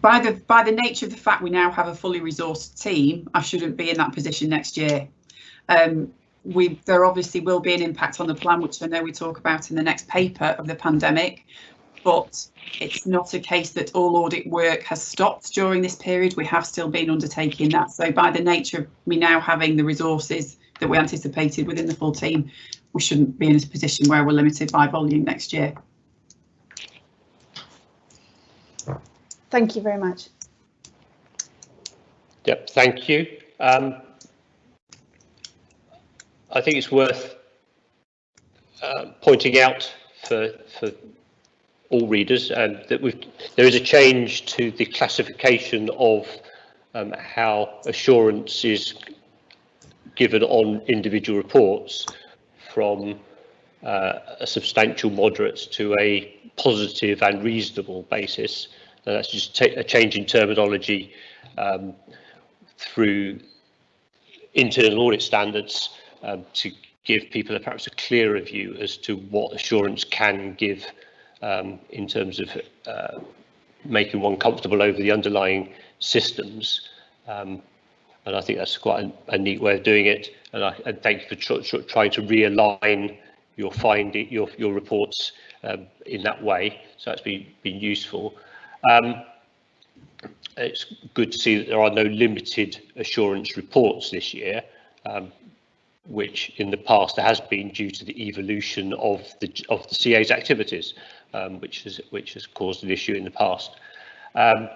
By the nature of the fact we now have a fully resourced team, I shouldn't be in that position next year. There obviously will be an impact on the plan, which I know we talk about in the next paper, of the pandemic, but it's not a case that all audit work has stopped during this period. We have still been undertaking that. So by the nature of me now having the resources that we anticipated within the full team, we shouldn't be in a position where we're limited by volume next year. Thank you very much. Yep, thank you. I think it's worth pointing out for all readers that there is a change to the classification of how assurance is given on individual reports, from a substantial moderate to a positive and reasonable basis. And that's just a change in terminology through internal audit standards to give people perhaps a clearer view as to what assurance can give in terms of making one comfortable over the underlying systems. And I think that's quite a neat way of doing it. And thank you for trying to realign your reports in that way. So that's been useful. It's good to see that there are no limited assurance reports this year, which in the past there has been due to the evolution of the CA's activities, which has caused an issue in the past. I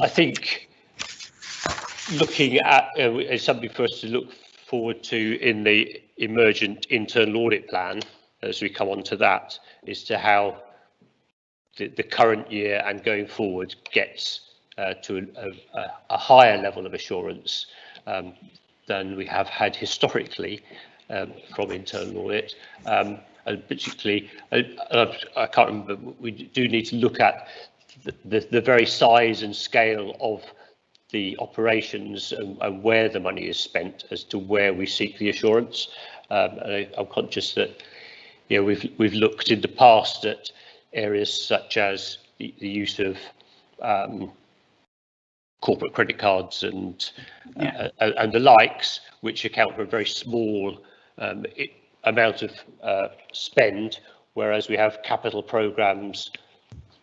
think looking at is something for us to look forward to in the emergent internal audit plan, as we come on to that, is to how the current year and going forward gets to a higher level of assurance than we have had historically from internal audit. And particularly, I can't remember, we do need to look at the very size and scale of the operations and where the money is spent as to where we seek the assurance. I'm conscious that we've looked in the past at areas such as the use of corporate credit cards and the likes, which account for a very small amount of spend, whereas we have capital programs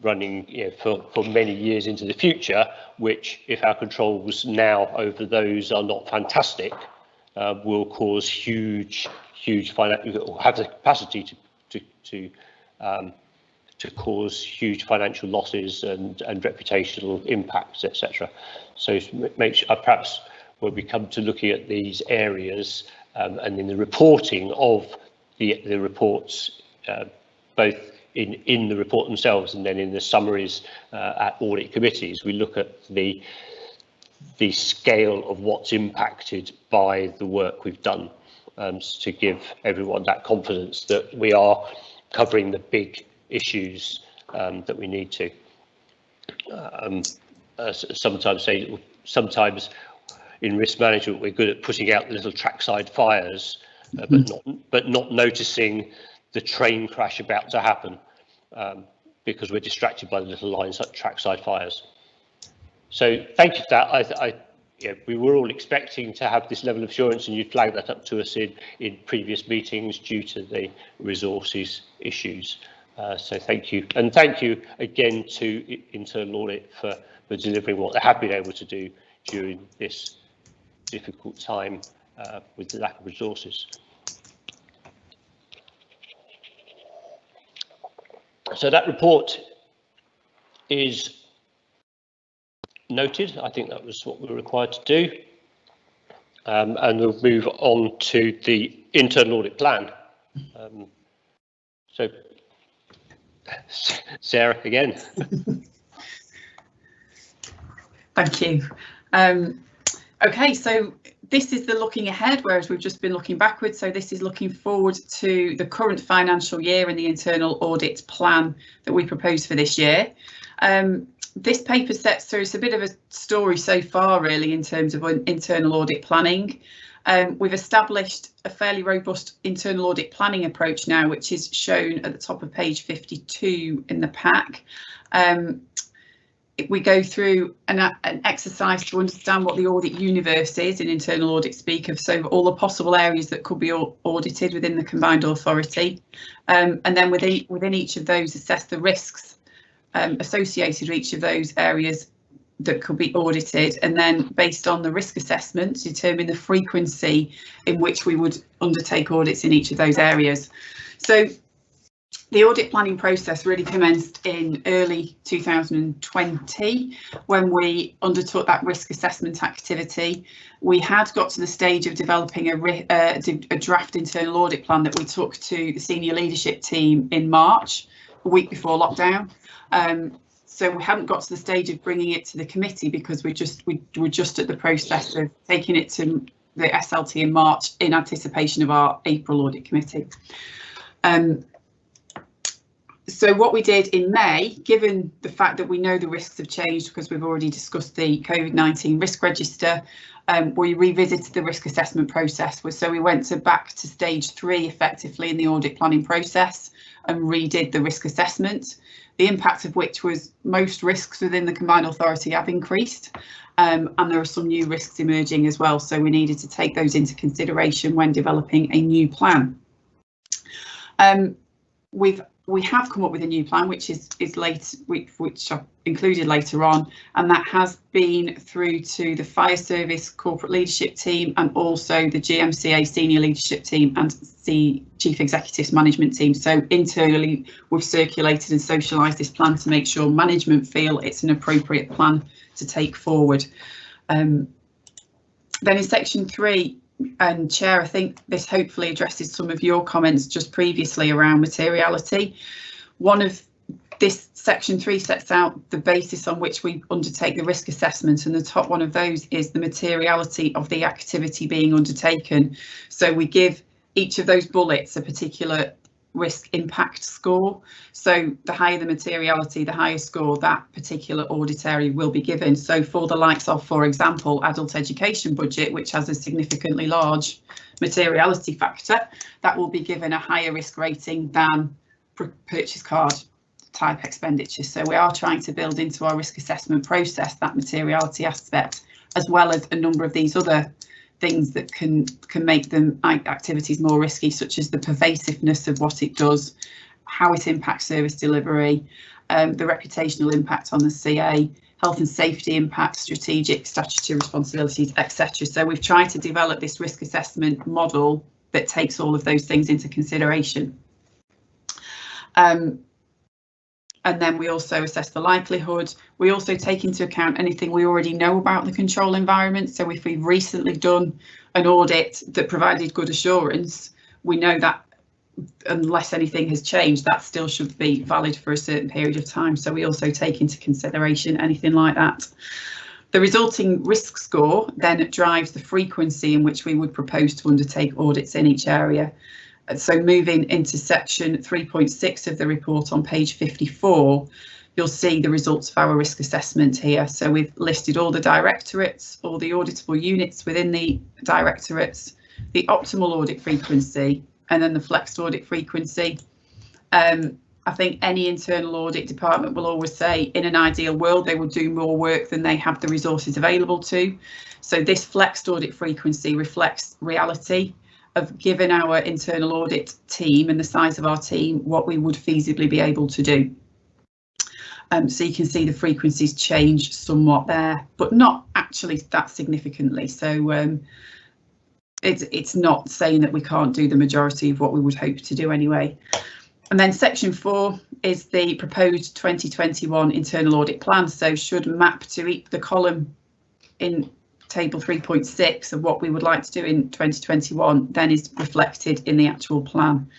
running for many years into the future, which, if our controls now over those are not fantastic, will cause huge financial, have the capacity to cause huge financial losses and reputational impacts, etc. So make sure, perhaps when we come to looking at these areas and in the reporting of the reports, both in the report themselves and then in the summaries at audit committees, we look at the scale of what's impacted by the work we've done, to give everyone that confidence that we are covering the big issues that we need to. Sometimes in risk management we're good at putting out the little trackside fires, but not noticing the train crash about to happen, because we're distracted by the little lines like trackside fires. So thank you for that. We were all expecting to have this level of assurance, and you flagged that up to us in previous meetings due to the resources issues. So thank you, and thank you again to internal audit for delivering what they have been able to do during this difficult time with the lack of resources. So that report is noted. I think that was what we were required to do. And we'll move on to the internal audit plan. So, Sarah, again. Thank you. Okay, so this is the looking ahead, whereas we've just been looking backwards. So this is looking forward to the current financial year and the internal audit plan that we propose for this year. This paper sets through a bit of a story so far, really, in terms of internal audit planning. We've established a fairly robust internal audit planning approach now, which is shown at the top of page 52 in the pack. We go through an exercise to understand what the audit universe is in internal audit speak of, so all the possible areas that could be audited within the combined authority, and then within each of those assess the risks associated with each of those areas that could be audited, and then based on the risk assessment determine the frequency in which we would undertake audits in each of those areas. So the audit planning process really commenced in early 2020 when we undertook that risk assessment activity. We had got to the stage of developing a draft internal audit plan that we took to the senior leadership team in March, a week before lockdown. So we hadn't got to the stage of bringing it to the committee because we were just at the process of taking it to the SLT in March in anticipation of our April audit committee. So what we did in May, given the fact that we know the risks have changed because we've already discussed the COVID-19 risk register, we revisited the risk assessment process. So we went back to stage 3 effectively in the audit planning process and redid the risk assessment, the impact of which was most risks within the combined authority have increased, and there are some new risks emerging as well. So we needed to take those into consideration when developing a new plan. We have come up with a new plan, which is which I've included later on, and that has been through to the fire service corporate leadership team and also the GMCA senior leadership team and the chief executives management team. So internally, we've circulated and socialised this plan to make sure management feel it's an appropriate plan to take forward. Then in section 3. And Chair, I think this hopefully addresses some of your comments just previously around materiality. One of this section 3 sets out the basis on which we undertake the risk assessment, and the top one of those is the materiality of the activity being undertaken. So we give each of those bullets a particular risk impact score. So the higher the materiality, the higher score that particular audit area will be given. So for the likes of, for example, adult education budget, which has a significantly large materiality factor, that will be given a higher risk rating than purchase card type expenditure. So we are trying to build into our risk assessment process that materiality aspect, as well as a number of these other things that can make them activities more risky, such as the pervasiveness of what it does, how it impacts service delivery, the reputational impact on the CA, health and safety impact, strategic statutory responsibilities, etc. So we've tried to develop this risk assessment model that takes all of those things into consideration. And then we also assess the likelihood. We also take into account anything we already know about the control environment. So if we've recently done an audit that provided good assurance, we know that unless anything has changed, that still should be valid for a certain period of time. So we also take into consideration anything like that. The resulting risk score then drives the frequency in which we would propose to undertake audits in each area. So moving into section 3.6 of the report on page 54, you'll see the results of our risk assessment here. So we've listed all the directorates, all the auditable units within the directorates, the optimal audit frequency, and then the flexed audit frequency. I think any internal audit department will always say in an ideal world they will do more work than they have the resources available to. So this flexed audit frequency reflects reality of given our internal audit team and the size of our team, what we would feasibly be able to do. So you can see the frequencies change somewhat there, but not actually that significantly. So it's not saying that we can't do the majority of what we would hope to do anyway. And then section 4 is the proposed 2021 internal audit plan, so should map to the column in table 3.6 of what we would like to do in 2021, then is reflected in the actual plan.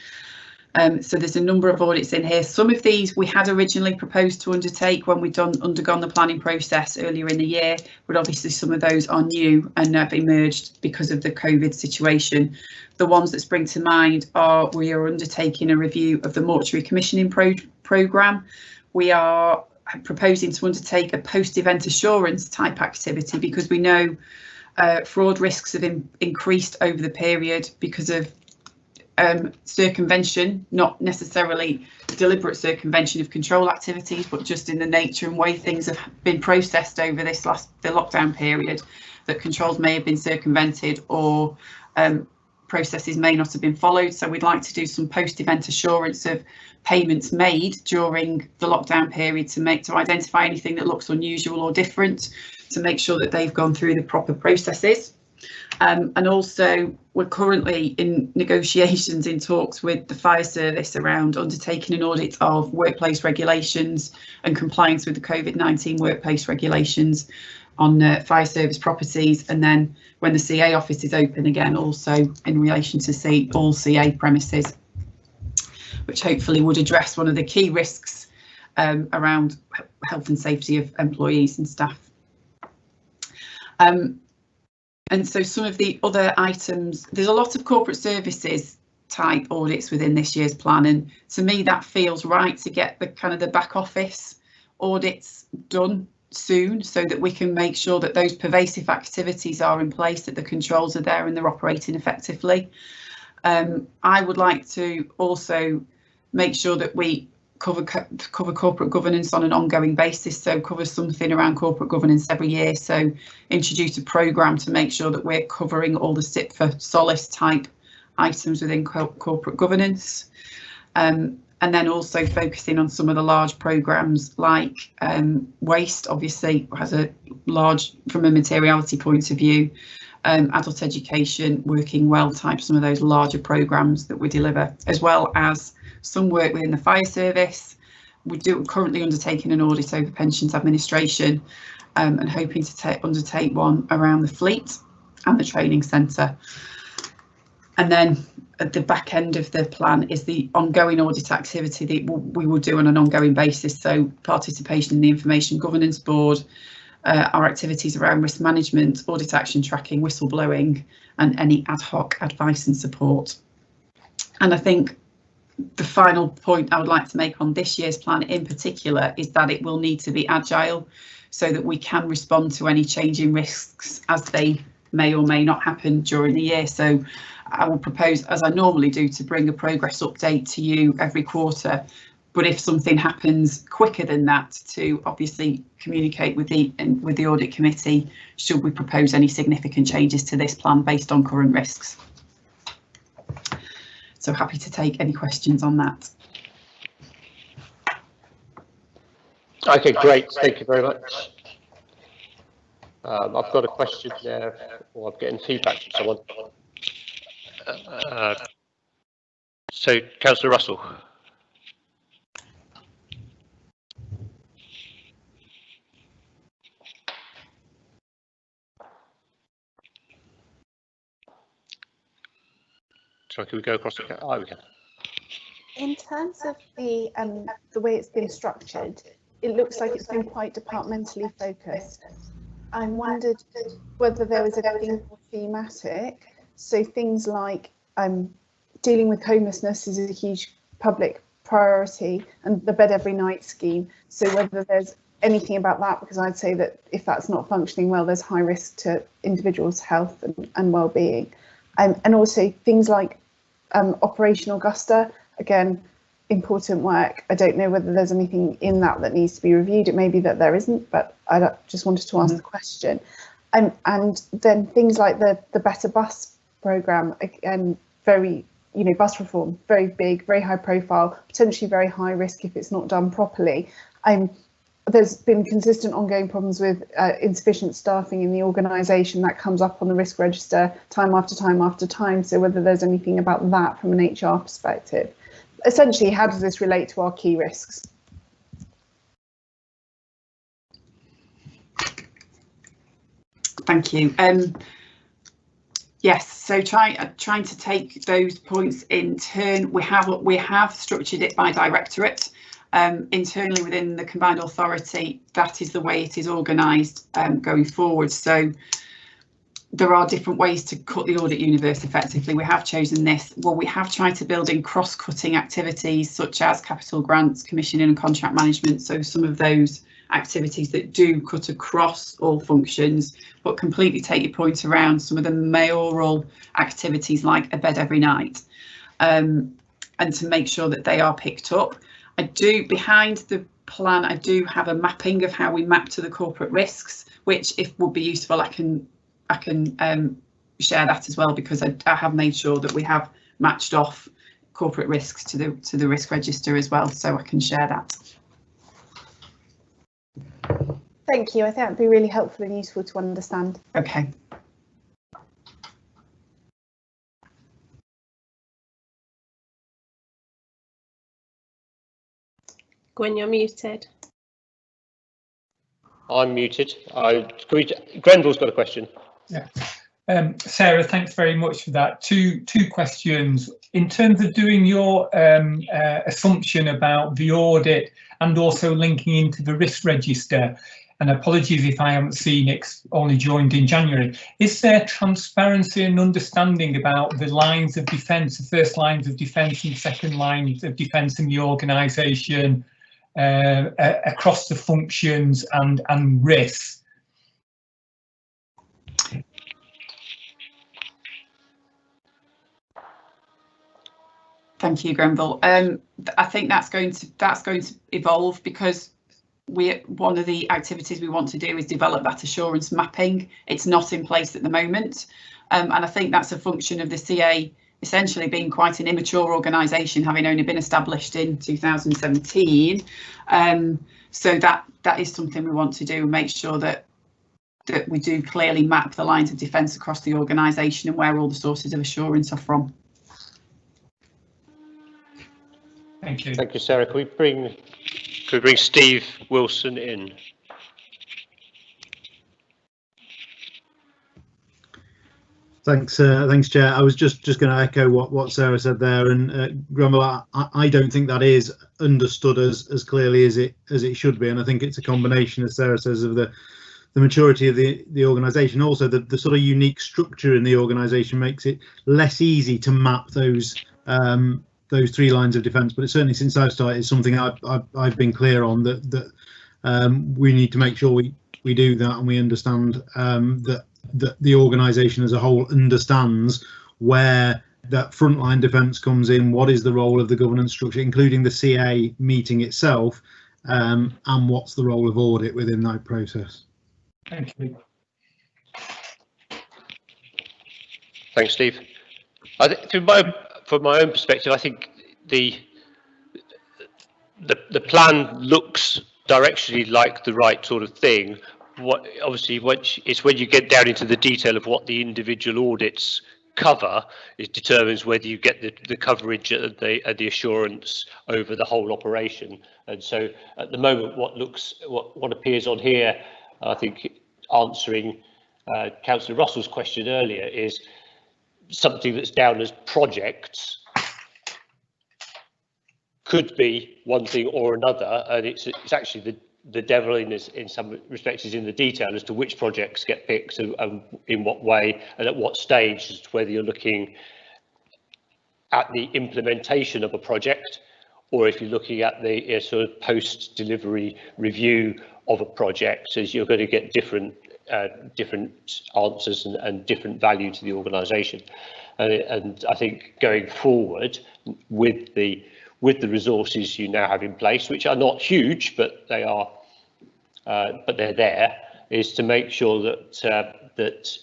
So there's a number of audits in here. Some of these we had originally proposed to undertake when we'd undergone the planning process earlier in the year, but obviously some of those are new and have emerged because of the COVID situation. The ones that spring to mind are we are undertaking a review of the mortuary commissioning programme. We are proposing to undertake a post-event assurance type activity because we know fraud risks have increased over the period because of circumvention, not necessarily deliberate circumvention of control activities, but just in the nature and way things have been processed over the lockdown period, that controls may have been circumvented or processes may not have been followed. So we'd like to do some post-event assurance of payments made during the lockdown period to identify anything that looks unusual or different, to make sure that they've gone through the proper processes. And also we're currently in negotiations, in talks with the fire service around undertaking an audit of workplace regulations and compliance with the COVID-19 workplace regulations on fire service properties, and then when the CA office is open again, also in relation to all CA premises, which hopefully would address one of the key risks around health and safety of employees and staff. And so some of the other items, there's a lot of corporate services type audits within this year's plan, and to me that feels right to get the kind of the back office audits done soon, so that we can make sure that those pervasive activities are in place, that the controls are there and they're operating effectively. I would like to also make sure that we cover corporate governance on an ongoing basis, so cover something around corporate governance every year, so introduce a programme to make sure that we're covering all the SIP for Solace type items within corporate governance, and then also focusing on some of the large programmes like waste, obviously has a large, from a materiality point of view, adult education, working well type, some of those larger programmes that we deliver, as well as some work within the fire service. We're currently undertaking an audit over pensions administration, and hoping to undertake one around the fleet and the training centre. And then at the back end of the plan is the ongoing audit activity that we will do on an ongoing basis. So participation in the Information Governance Board, our activities around risk management, audit action tracking, whistleblowing, and any ad hoc advice and support. And I think the final point I would like to make on this year's plan in particular is that it will need to be agile, so that we can respond to any changing risks as they may or may not happen during the year. So I will propose, as I normally do, to bring a progress update to you every quarter, but if something happens quicker than that, to obviously communicate with the Audit Committee should we propose any significant changes to this plan based on current risks. So happy to take any questions on that. Okay, great. Thank you very much. I've got a question there, or I'm getting feedback from someone. So, Councillor Russell. Sorry, can we go across the? Oh, we can. In terms of the way it's been structured, it looks like it's been quite departmentally focused. I wondered whether there was anything more thematic. So things like dealing with homelessness is a huge public priority, and the Bed Every Night scheme. So whether there's anything about that, because I'd say that if that's not functioning well, there's high risk to individuals' health and well-being. And also things like Operation Augusta, again, important work. I don't know whether there's anything in that that needs to be reviewed. It may be that there isn't, but I just wanted to ask the question. And then things like the Better Bus programme, again, very, bus reform, very big, very high profile, potentially very high risk if it's not done properly. There's been consistent ongoing problems with insufficient staffing in the organisation. That comes up on the risk register time after time after time. So whether there's anything about that from an HR perspective. essentially, how does this relate to our key risks? Thank you. Yes, so trying to take those points in turn. We have structured it by directorate. Internally within the combined authority, that is the way it is organised going forward. So there are different ways to cut the audit universe effectively. We have chosen this. Well, we have tried to build in cross-cutting activities such as capital grants, commissioning and contract management. So some of those activities that do cut across all functions, but completely take your point around some of the mayoral activities like a bed every night, and to make sure that they are picked up. I do, behind the plan, I do have a mapping of how we map to the corporate risks, which if would be useful, I can share that as well, because I have made sure that we have matched off corporate risks to the risk register as well, so I can share that. Thank you. I think that'd be really helpful and useful to understand. Okay. Gwen, you're muted. I'm muted. Grenville's got a question. Yeah. Sarah, thanks very much for that. Two questions. In terms of doing your assumption about the audit and also linking into the risk register, and apologies if I haven't seen it, only joined in January, is there transparency and understanding about the lines of defence, the first lines of defence and second lines of defence in the organisation, across the functions and risks? Thank you, Grenville. I think that's going to evolve, because one of the activities we want to do is develop that assurance mapping. It's not in place at the moment, and I think that's a function of the CA essentially being quite an immature organisation, having only been established in 2017. So that is something we want to do, and make sure that we do clearly map the lines of defence across the organisation and where all the sources of assurance are from. Thank you. Thank you, Sarah. Can we bring Steve Wilson in? Thanks, Chair. I was just going to echo what Sarah said there, and Grenville, I don't think that is understood as clearly as it should be, and I think it's a combination, as Sarah says, of the maturity of the organisation. Also, the sort of unique structure in the organisation makes it less easy to map those three lines of defence. But it's certainly, since I've started, it's something I've been clear on, that we need to make sure we do that, and we understand that the organisation as a whole understands where that frontline defence comes in, what is the role of the governance structure, including the CA meeting itself, and what's the role of audit within that process. Thank you. Thanks, Steve. I think from my own perspective, I think the plan looks directionally like the right sort of thing. Obviously, it's when you get down into the detail of what the individual audits cover, it determines whether you get the coverage and the assurance over the whole operation. And so, at the moment, what appears on here, I think answering Councillor Russell's question earlier, is something that's down as projects. Could be one thing or another, and it's actually the devil in some respects is in the detail as to which projects get picked and in what way and at what stage, as to whether you're looking at the implementation of a project, or if you're looking at the sort of post-delivery review of a project, as you're going to get different answers and different value to the organisation. And I think going forward with the resources you now have in place, which are not huge, but they are, but they're there, is to make sure that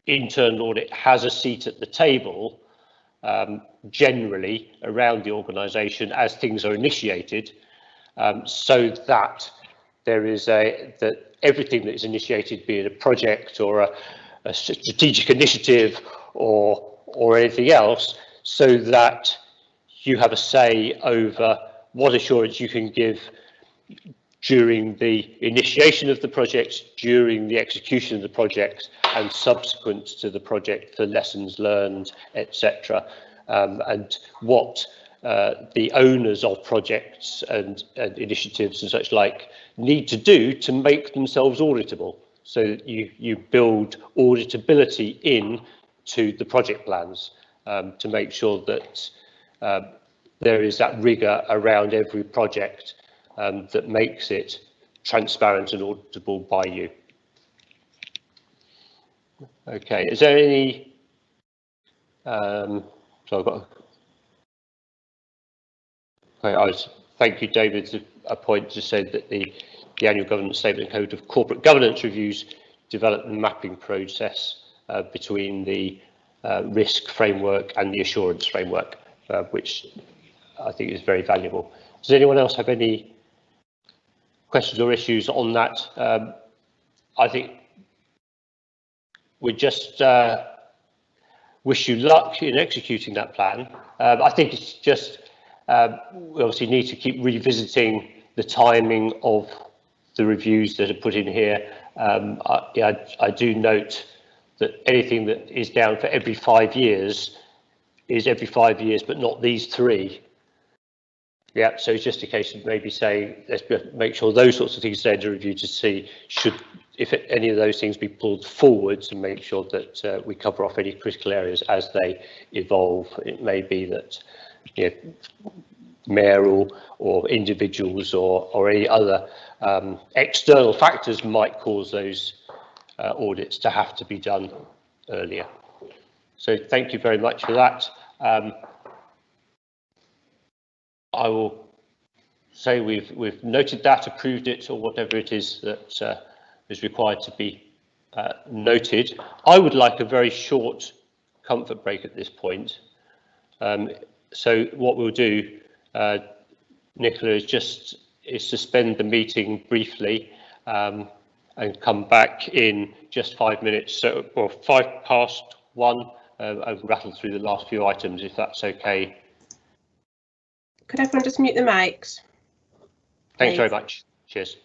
internal audit has a seat at the table, generally around the organisation as things are initiated, so that there is that everything that is initiated, be it a project or a strategic initiative or anything else, so that you have a say over what assurance you can give during the initiation of the project, during the execution of the project, and subsequent to the project for lessons learned, etc. And what the owners of projects and initiatives and such like need to do to make themselves auditable. So you build auditability in to the project plans to make sure that there is that rigour around every project that makes it transparent and auditable by you. Okay, is there any? So I've got. Thank you, David. A point to say that the annual governance statement code of corporate governance reviews develop the mapping process between the risk framework and the assurance framework, which I think is very valuable. Does anyone else have any questions or issues on that? I think we just wish you luck in executing that plan. I think it's just we obviously need to keep revisiting the timing of the reviews that are put in here. I do note that anything that is down for every 5 years is every 5 years, but not these 3. Yeah, so it's just a case of maybe saying, let's make sure those sorts of things stay under review to see if any of those things be pulled forwards and make sure that we cover off any critical areas as they evolve. It may be that mayoral or individuals or any other external factors might cause those audits to have to be done earlier. So thank you very much for that. I will say we've noted that, approved it, or whatever it is that is required to be noted. I would like a very short comfort break at this point. So what we'll do, Nicola, is suspend the meeting briefly and come back in just 5 minutes, or 1:05. I'll rattle through the last few items, if that's okay. Could everyone just mute the mics? Thanks very much. Cheers.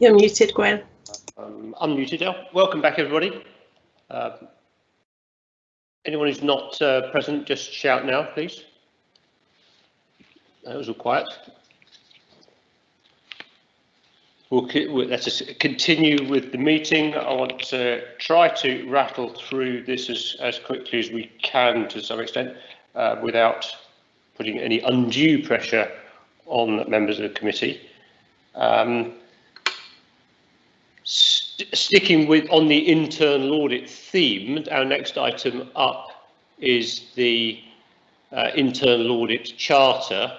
You're muted, Gwen. Unmuted now. Welcome back, everybody. Anyone who's not present, just shout now, please. That was all quiet. Let us continue with the meeting. I want to try to rattle through this as quickly as we can to some extent without putting any undue pressure on members of the committee. Sticking on the internal audit theme, our next item up is the internal audit charter,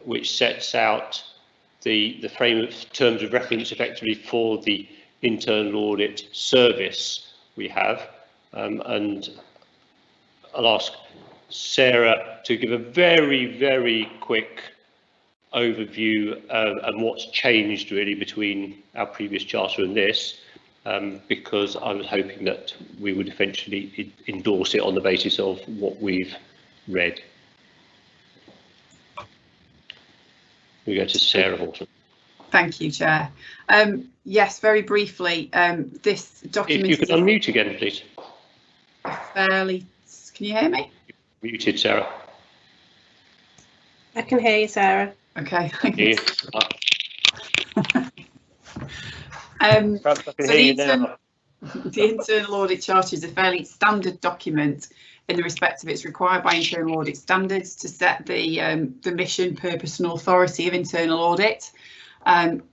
which sets out the frame of terms of reference effectively for the internal audit service we have, and I'll ask Sarah to give a very quick overview and what's changed really between our previous charter and this, because I was hoping that we would eventually endorse it on the basis of what we've read. We go to Sarah Horstmann. Thank you, Chair. Yes, very briefly, this document. If you could unmute again, please. Fairly. Can you hear me? Muted, Sarah. I can hear you, Sarah. Okay. So the internal audit charter is a fairly standard document in the respect of it's required by internal audit standards to set the mission, purpose and authority of internal audit.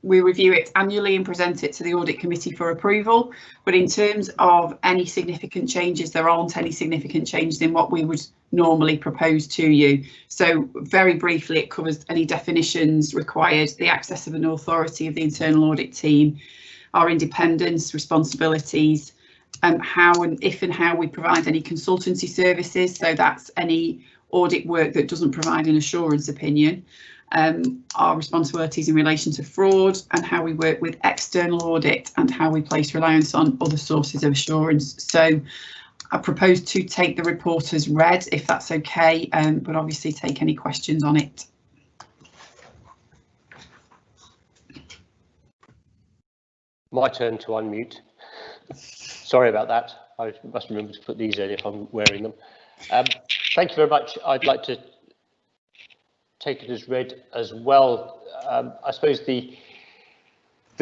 We review it annually and present it to the Audit Committee for approval, but in terms of any significant changes, there aren't any significant changes in what we would normally propose to you. So very briefly, it covers any definitions required, the access of an authority of the internal audit team, our independence, responsibilities, how and if and how we provide any consultancy services. So that's any audit work that doesn't provide an assurance opinion. Our responsibilities in relation to fraud and how we work with external audit and how we place reliance on other sources of assurance. So I propose to take the report as read, if that's okay, but obviously take any questions on it. My turn to unmute. Sorry about that. I must remember to put these in if I'm wearing them. Thank you very much. I'd like to take it as read as well. I suppose the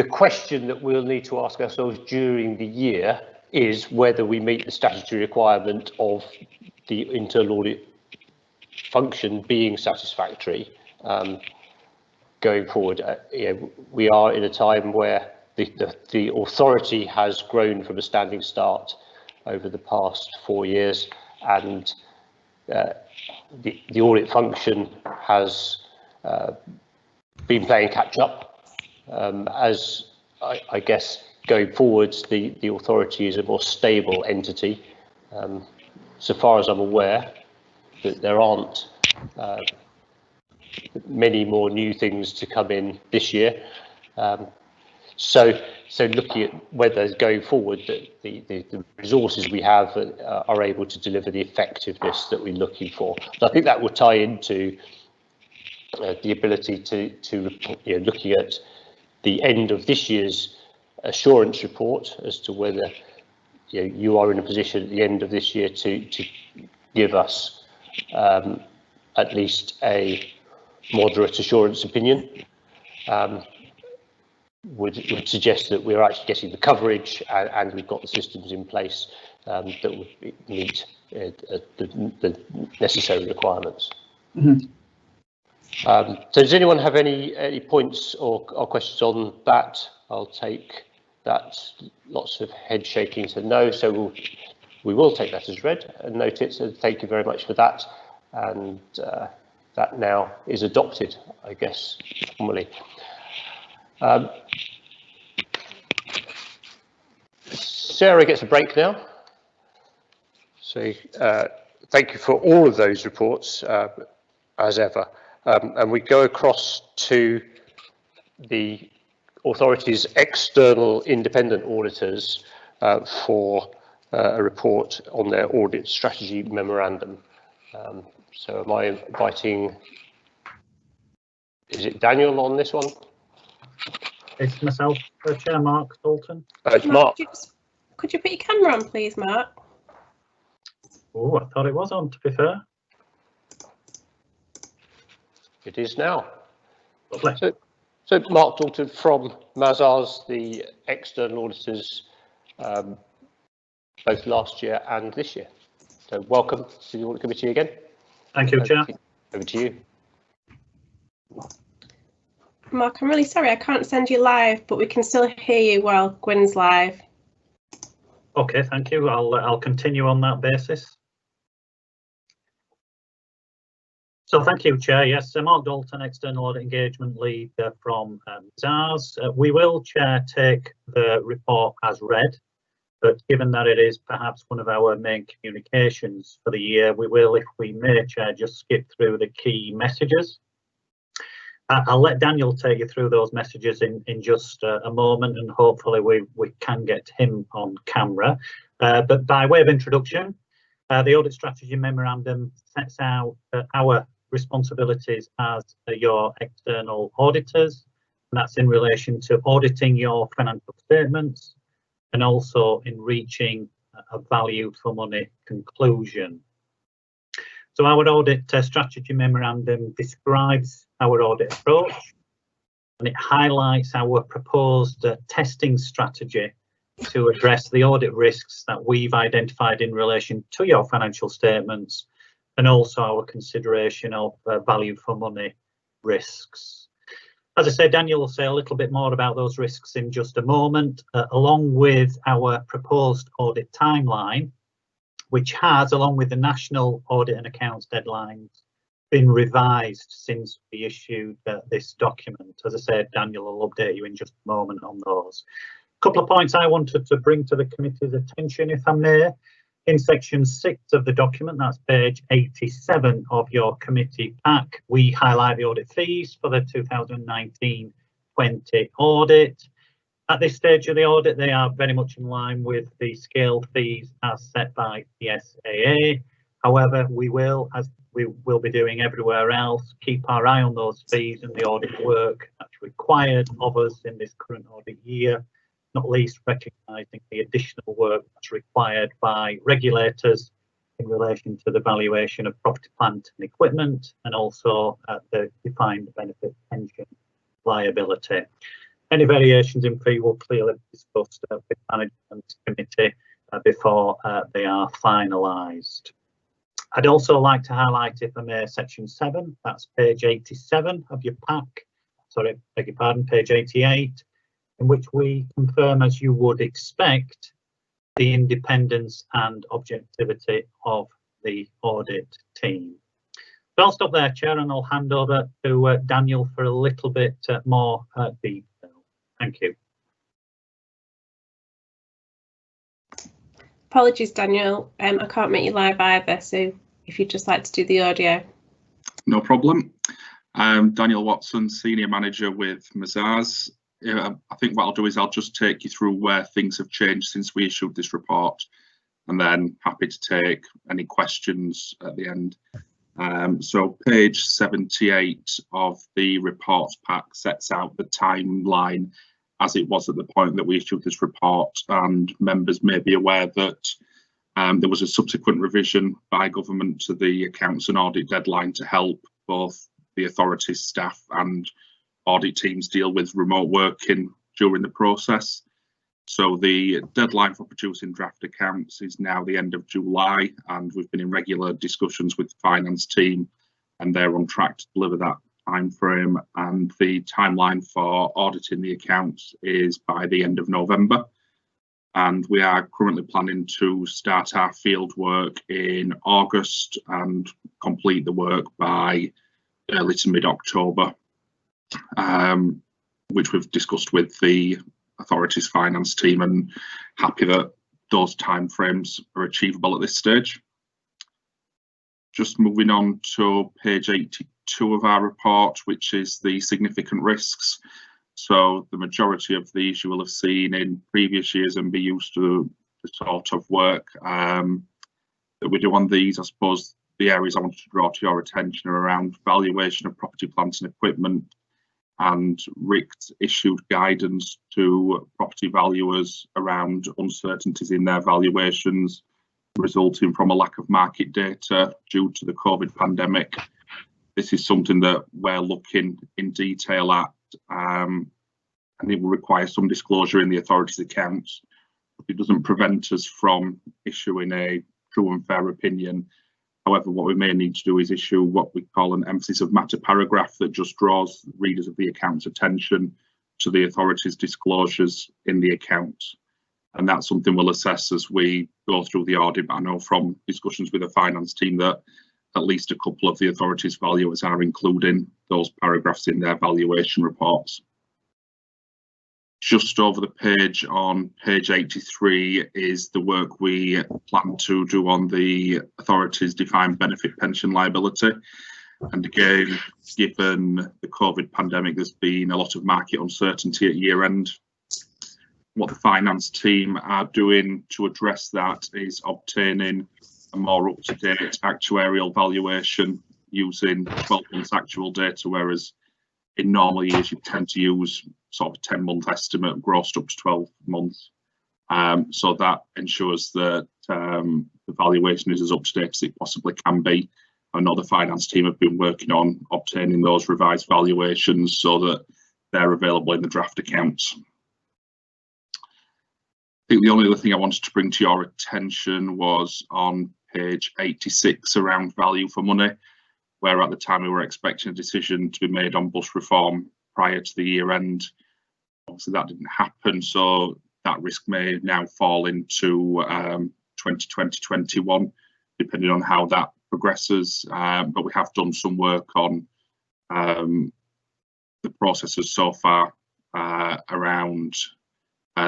question that we'll need to ask ourselves during the year is whether we meet the statutory requirement of the internal audit function being satisfactory going forward. We are in a time where the authority has grown from a standing start over the past 4 years, and the audit function has been playing catch up. As I guess going forwards, the authority is a more stable entity. So far as I'm aware, that there aren't many more new things to come in this year. So looking at whether going forward that the resources we have are able to deliver the effectiveness that we're looking for. So I think that will tie into the ability to looking at the end of this year's assurance report as to whether you are in a position at the end of this year to give us at least a moderate assurance opinion. Would suggest that we're actually getting the coverage and we've got the systems in place that would meet the necessary requirements. Mm-hmm. So does anyone have any points or questions on that? I'll take that. Lots of head shaking, so no. So we will take that as read and note it. So thank you very much for that. And that now is adopted, I guess, formally. Sarah gets a break now. So thank you for all of those reports, as ever. And we go across to the authority's external independent auditors for a report on their audit strategy memorandum. So am I inviting, is it Daniel on this one? It's myself, Chair Mark Dalton. Mark. Could you put your camera on, please, Mark? Oh, I thought it was on, to be fair. It is now. Lovely. So Mark Dalton from Mazars, the external auditors, both last year and this year. So welcome to the Audit Committee again. Thank you, Chair. Over to you. Mark, I'm really sorry I can't send you live, but we can still hear you while Gwyn's live. Okay, thank you. I'll continue on that basis. So thank you, Chair. Yes, Mark Dalton, External Audit Engagement Lead from ZARS. We will, Chair, take the report as read, but given that it is perhaps one of our main communications for the year, we will, if we may, Chair, just skip through the key messages. I'll let Daniel take you through those messages in just a moment, and hopefully we can get him on camera. But by way of introduction, the Audit Strategy Memorandum sets out our responsibilities as your external auditors, and that's in relation to auditing your financial statements and also in reaching a value for money conclusion. So our Audit Strategy Memorandum describes our audit approach, and it highlights our proposed testing strategy to address the audit risks that we've identified in relation to your financial statements, and also our consideration of value for money risks. As I said, Daniel will say a little bit more about those risks in just a moment, along with our proposed audit timeline, which has, along with the National Audit and Accounts deadlines, been revised since we issued this document. As I said, Daniel will update you in just a moment on those. A couple of points I wanted to bring to the committee's attention, if I may. In section 6 of the document, that's page 87 of your committee pack, we highlight the audit fees for the 2019-20 audit. At this stage of the audit, they are very much in line with the scaled fees as set by the SAA. However, we will, as we will be doing everywhere else, keep our eye on those fees and the audit work that's required of us in this current audit year, not least recognising the additional work that's required by regulators in relation to the valuation of property, plant and equipment, and also the defined benefit pension liability. Any variations in fee will clearly be discussed with management committee before they are finalised. I'd also like to highlight, if I may, section 7, that's page 87 of your pack, sorry, beg your pardon, page 88, in which we confirm, as you would expect, the independence and objectivity of the audit team. So I'll stop there, Chair, and I'll hand over to Daniel for a little bit more detail. Thank you. Apologies, Daniel. I can't make you live either, so if you'd just like to do the audio. No problem. Daniel Watson, Senior Manager with Mazars. I think what I'll do is I'll just take you through where things have changed since we issued this report, and then happy to take any questions at the end. So page 78 of the report pack sets out the timeline as it was at the point that we issued this report, and members may be aware that there was a subsequent revision by government to the accounts and audit deadline to help both the authorities, staff and audit teams deal with remote working during the process. So the deadline for producing draft accounts is now the end of July, and we've been in regular discussions with the finance team, and they're on track to deliver that time frame. And the timeline for auditing the accounts is by the end of November. And we are currently planning to start our field work in August and complete the work by early to mid-October, which we've discussed with the authorities finance team, and happy that those timeframes are achievable at this stage. Just moving on to page 82 of our report, which is the significant risks. So the majority of these you will have seen in previous years and be used to the sort of work that we do on these. I suppose the areas I wanted to draw to your attention are around valuation of property, plant and equipment, and RICT issued guidance to property valuers around uncertainties in their valuations resulting from a lack of market data due to the COVID pandemic. This is something that we're looking in detail at, and it will require some disclosure in the authority's accounts. But it doesn't prevent us from issuing a true and fair opinion. However, what we may need to do is issue what we call an emphasis of matter paragraph that just draws readers of the accounts' attention to the authority's disclosures in the accounts. And that's something we'll assess as we go through the audit. I know from discussions with the finance team that at least a couple of the authority's valuers are including those paragraphs in their valuation reports. Just over the page on page 83 is the work we plan to do on the authority's defined benefit pension liability. And again, given the COVID pandemic, there's been a lot of market uncertainty at year end. What the finance team are doing to address that is obtaining a more up-to-date actuarial valuation using 12 months actual data, whereas in normal years you tend to use sort of a 10-month estimate grossed up to 12 months. So that ensures that the valuation is as up to date as it possibly can be. I know the finance team have been working on obtaining those revised valuations so that they're available in the draft accounts. I think the only other thing I wanted to bring to your attention was on page 86 around value for money, where at the time we were expecting a decision to be made on bus reform prior to the year end. Obviously that didn't happen, so that risk may now fall into 2020-21, depending on how that progresses. But we have done some work on the processes so far around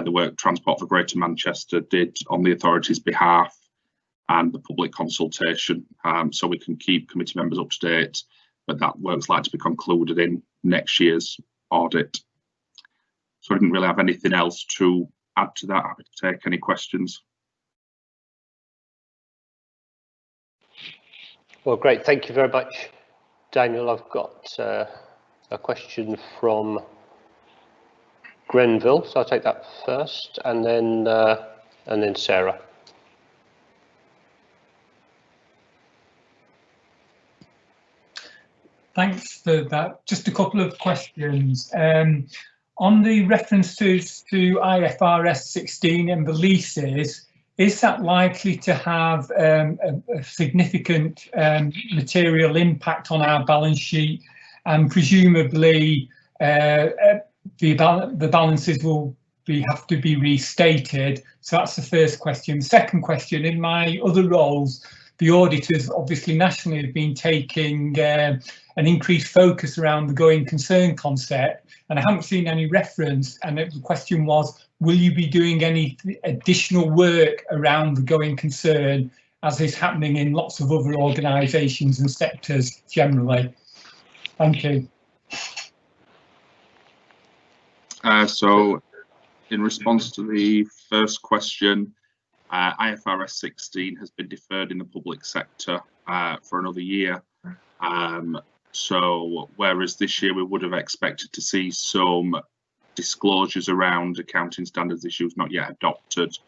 the work Transport for Greater Manchester did on the authority's behalf and the public consultation, so we can keep committee members up to date, but that work's likely to be concluded in next year's audit. So I didn't really have anything else to add to that. Happy to take any questions. Well, great, thank you very much, Daniel. I've got a question from Grenville, so I'll take that first, and then Sarah. Thanks for that. Just a couple of questions. On the references to IFRS 16 and the leases, is that likely to have a significant material impact on our balance sheet? And presumably the balances will have to be restated. So that's the first question. Second question, in my other roles, the auditors obviously nationally have been taking an increased focus around the going concern concept, and I haven't seen any reference, and the question was, will you be doing any additional work around the going concern, as is happening in lots of other organisations and sectors generally? Thank you. So in response to the first question, IFRS 16 has been deferred in the public sector for another year. So whereas this year we would have expected to see some disclosures around accounting standards issues not yet adopted,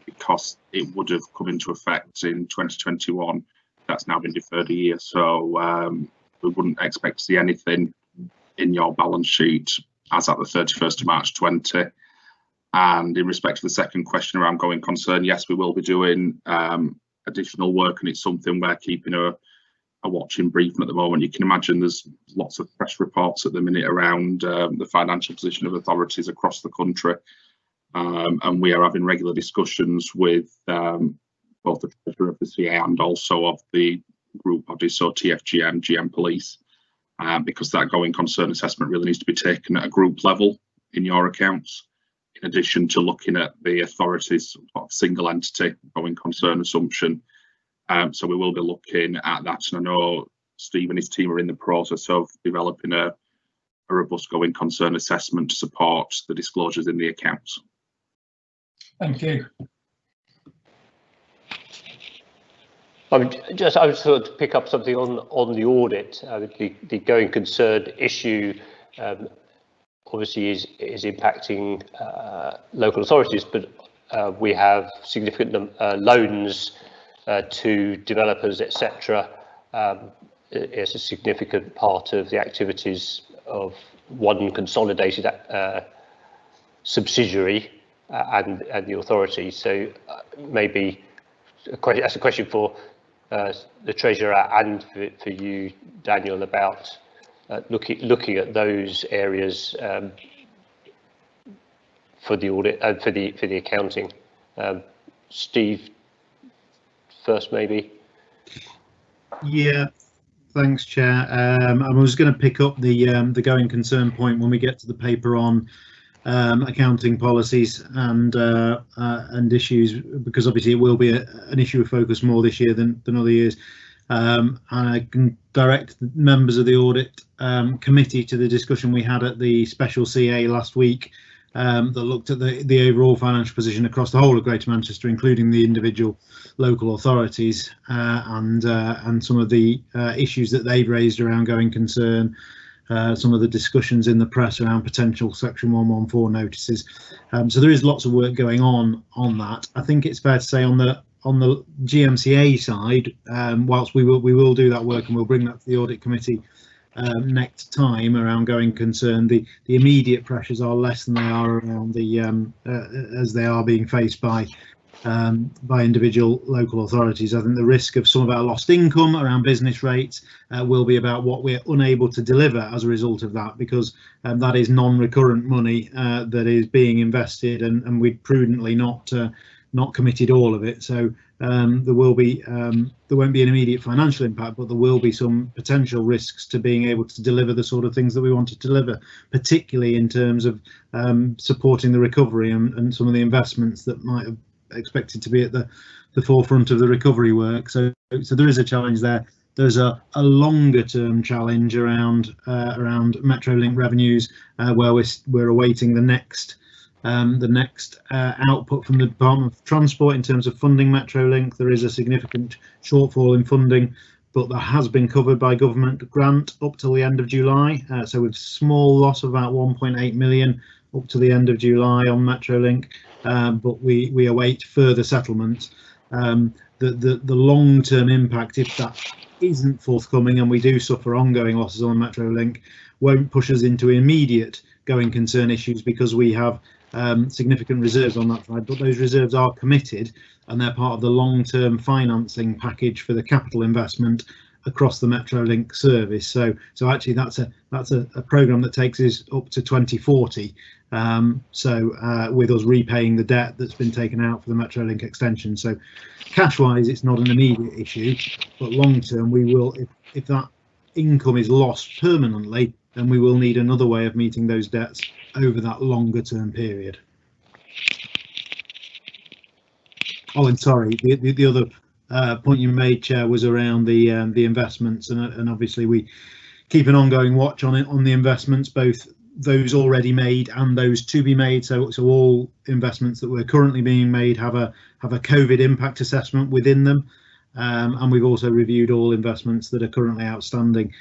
because it would have come into effect in 2021, that's now been deferred a year. So we wouldn't expect to see anything in your balance sheet as at the 31st of March 20. And in respect to the second question around going concern, yes, we will be doing additional work, and it's something we're keeping a watching brief at the moment. You can imagine there's lots of press reports at the minute around the financial position of authorities across the country, and we are having regular discussions with both the treasurer of the CA and also of the group body, so TFGM, GM Police, because that going concern assessment really needs to be taken at a group level in your accounts, in addition to looking at the authority's single entity going concern assumption. So we will be looking at that, and I know Steve and his team are in the process of developing a robust going concern assessment to support the disclosures in the accounts. Thank you. I would sort of pick up something on the audit, the going concern issue. obviously is impacting local authorities, but we have significant loans to developers, etc. It's a significant part of the activities of one consolidated subsidiary and the authority. So maybe that's a question for the Treasurer and for you, Daniel, about looking at those areas for the audit and for the accounting. Steve, first, maybe. Yeah, thanks, Chair. I was going to pick up the going concern point when we get to the paper on accounting policies and issues, because obviously it will be an issue of focus more this year than other years. And I can direct members of the Audit Committee to the discussion we had at the special CA last week that looked at the overall financial position across the whole of Greater Manchester, including the individual local authorities and some of the issues that they've raised around going concern, some of the discussions in the press around potential Section 114 notices. So there is lots of work going on that. I think it's fair to say on the GMCA side, whilst we will do that work and we'll bring that to the Audit Committee next time around going concern, the immediate pressures are less than they are around as they are being faced by individual local authorities. I think the risk of some of our lost income around business rates will be about what we're unable to deliver as a result of that, because that is non-recurrent money that is being invested, and we'd prudently not committed all of it. So there won't be an immediate financial impact, but there will be some potential risks to being able to deliver the sort of things that we want to deliver, particularly in terms of supporting the recovery and some of the investments that might have expected to be at the forefront of the recovery work. So there is a challenge there. There's a longer term challenge around Metrolink revenues, where we're awaiting the next output from the Department of Transport in terms of funding Metrolink. There is a significant shortfall in funding, but that has been covered by government grant up till the end of July. So with small loss of about 1.8 million up to the end of July on Metrolink, but we await further settlement. The long-term impact, if that isn't forthcoming and we do suffer ongoing losses on Metrolink, won't push us into immediate going concern issues, because we have significant reserves on that side, but those reserves are committed and they're part of the long-term financing package for the capital investment across the Metrolink service. So actually that's a programme that takes us up to 2040. With us repaying the debt that's been taken out for the Metrolink extension. So cash-wise, it's not an immediate issue, but long-term, we will, if that income is lost permanently, then we will need another way of meeting those debts over that longer term period. Oh, and sorry, the other point you made, Chair, was around the investments, and obviously we keep an ongoing watch on it, on the investments, both those already made and those to be made. So all investments that were currently being made have a COVID impact assessment within them, and we've also reviewed all investments that are currently outstanding.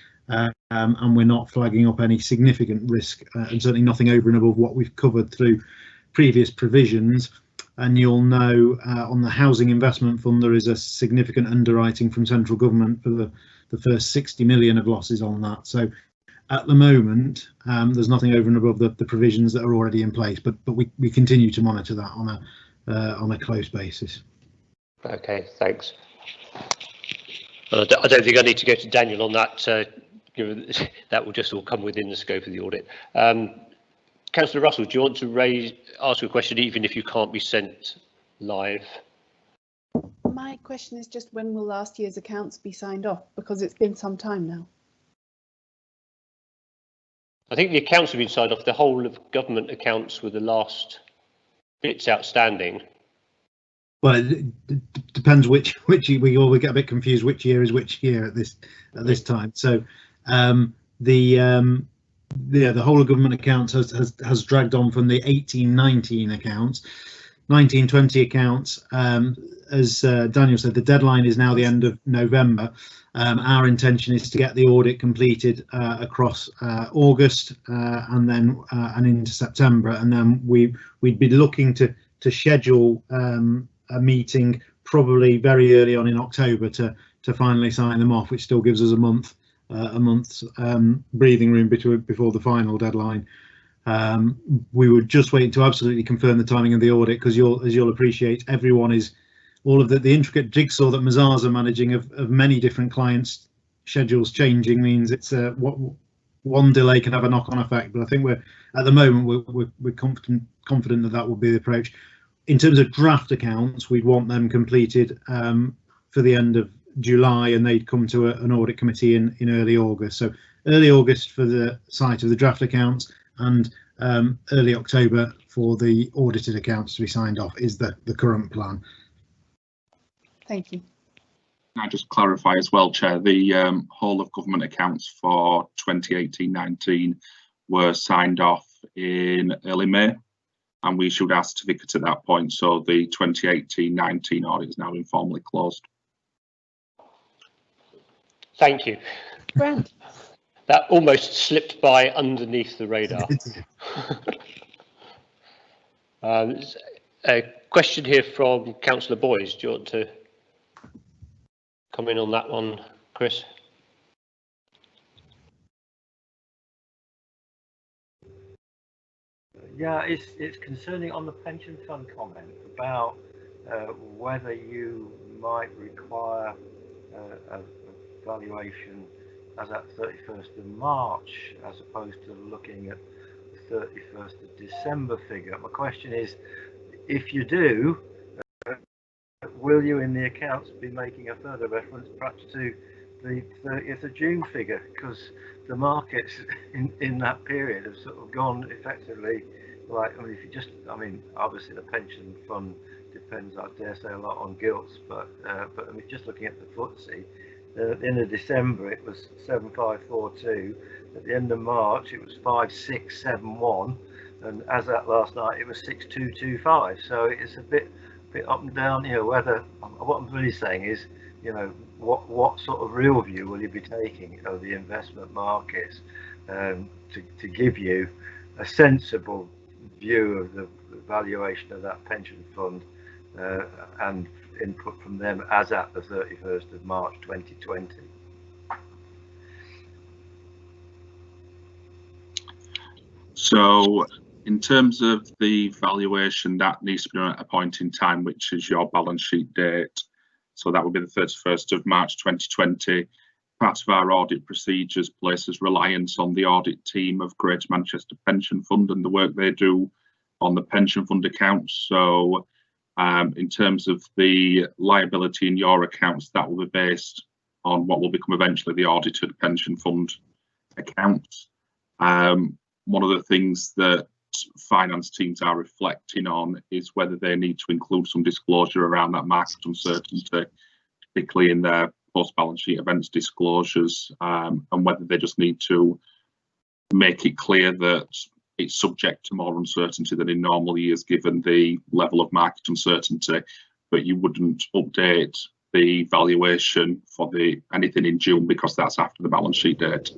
And we're not flagging up any significant risk, and certainly nothing over and above what we've covered through previous provisions. And you'll know on the Housing Investment Fund there is a significant underwriting from central government for the first 60 million of losses on that. So at the moment there's nothing over and above the provisions that are already in place, but we continue to monitor that on a close basis. Okay, thanks. I don't think I need to go to Daniel on that. That will just all come within the scope of the audit. Councillor Russell, do you want to ask a question even if you can't be sent live? My question is just, when will last year's accounts be signed off? Because it's been some time now. I think the accounts have been signed off. The whole of government accounts were the last bits outstanding. Well, it depends which year. We always get a bit confused which year is which year at this time. So the whole of government accounts has dragged on from the 18-19 accounts. 1920 accounts. As Daniel said, the deadline is now the end of November. Our intention is to get the audit completed across August and then and into September, and then we'd be looking to schedule a meeting probably very early on in October to finally sign them off, which still gives us a month's breathing room before the final deadline. We would just wait to absolutely confirm the timing of the audit, because as you'll appreciate, everyone is all of the intricate jigsaw that Mazars are managing of many different clients' schedules changing means it's one delay can have a knock-on effect. But I think at the moment we're confident that will be the approach. In terms of draft accounts, we'd want them completed for the end of July, and they'd come to an audit committee in early August. So early August for the sight of the draft accounts, and early October for the audited accounts to be signed off is the current plan. Thank you. Can I just clarify as well, Chair, the whole of government accounts for 2018-19 were signed off in early May, and we issued our certificate at that point, so the 2018-19 audit is now informally closed. Thank you. Grant. That almost slipped by underneath the radar. A question here from Councillor Boyes. Do you want to come in on that one, Chris? Yeah, it's concerning on the pension fund comment about whether you might require a valuation as at 31st of March as opposed to looking at 31st of December figure. My question is, if you do, will you in the accounts be making a further reference perhaps to the 30th of June figure, because the markets in that period have sort of gone effectively, like, I mean, if you just, I mean, obviously the pension fund depends, I dare say, a lot on gilts, but I mean, just looking at the FTSE, at the end of December it was 7542, at the end of March it was 5671, and as at last night it was 6225. So it's a bit up and down, you know, whether, what I'm really saying is, you know, what sort of real view will you be taking of the investment markets to give you a sensible view of the valuation of that pension fund and input from them as at the 31st of March 2020. So in terms of the valuation, that needs to be done at a point in time, which is your balance sheet date. So that would be the 31st of March 2020. Part of our audit procedures places reliance on the audit team of Greater Manchester Pension Fund and the work they do on the pension fund accounts. So in terms of the liability in your accounts, that will be based on what will become eventually the audited pension fund accounts. One of the things that finance teams are reflecting on is whether they need to include some disclosure around that market uncertainty, particularly in their post-balance sheet events disclosures, and whether they just need to make it clear that it's subject to more uncertainty than in normal years given the level of market uncertainty, but you wouldn't update the valuation for anything in June because that's after the balance sheet date.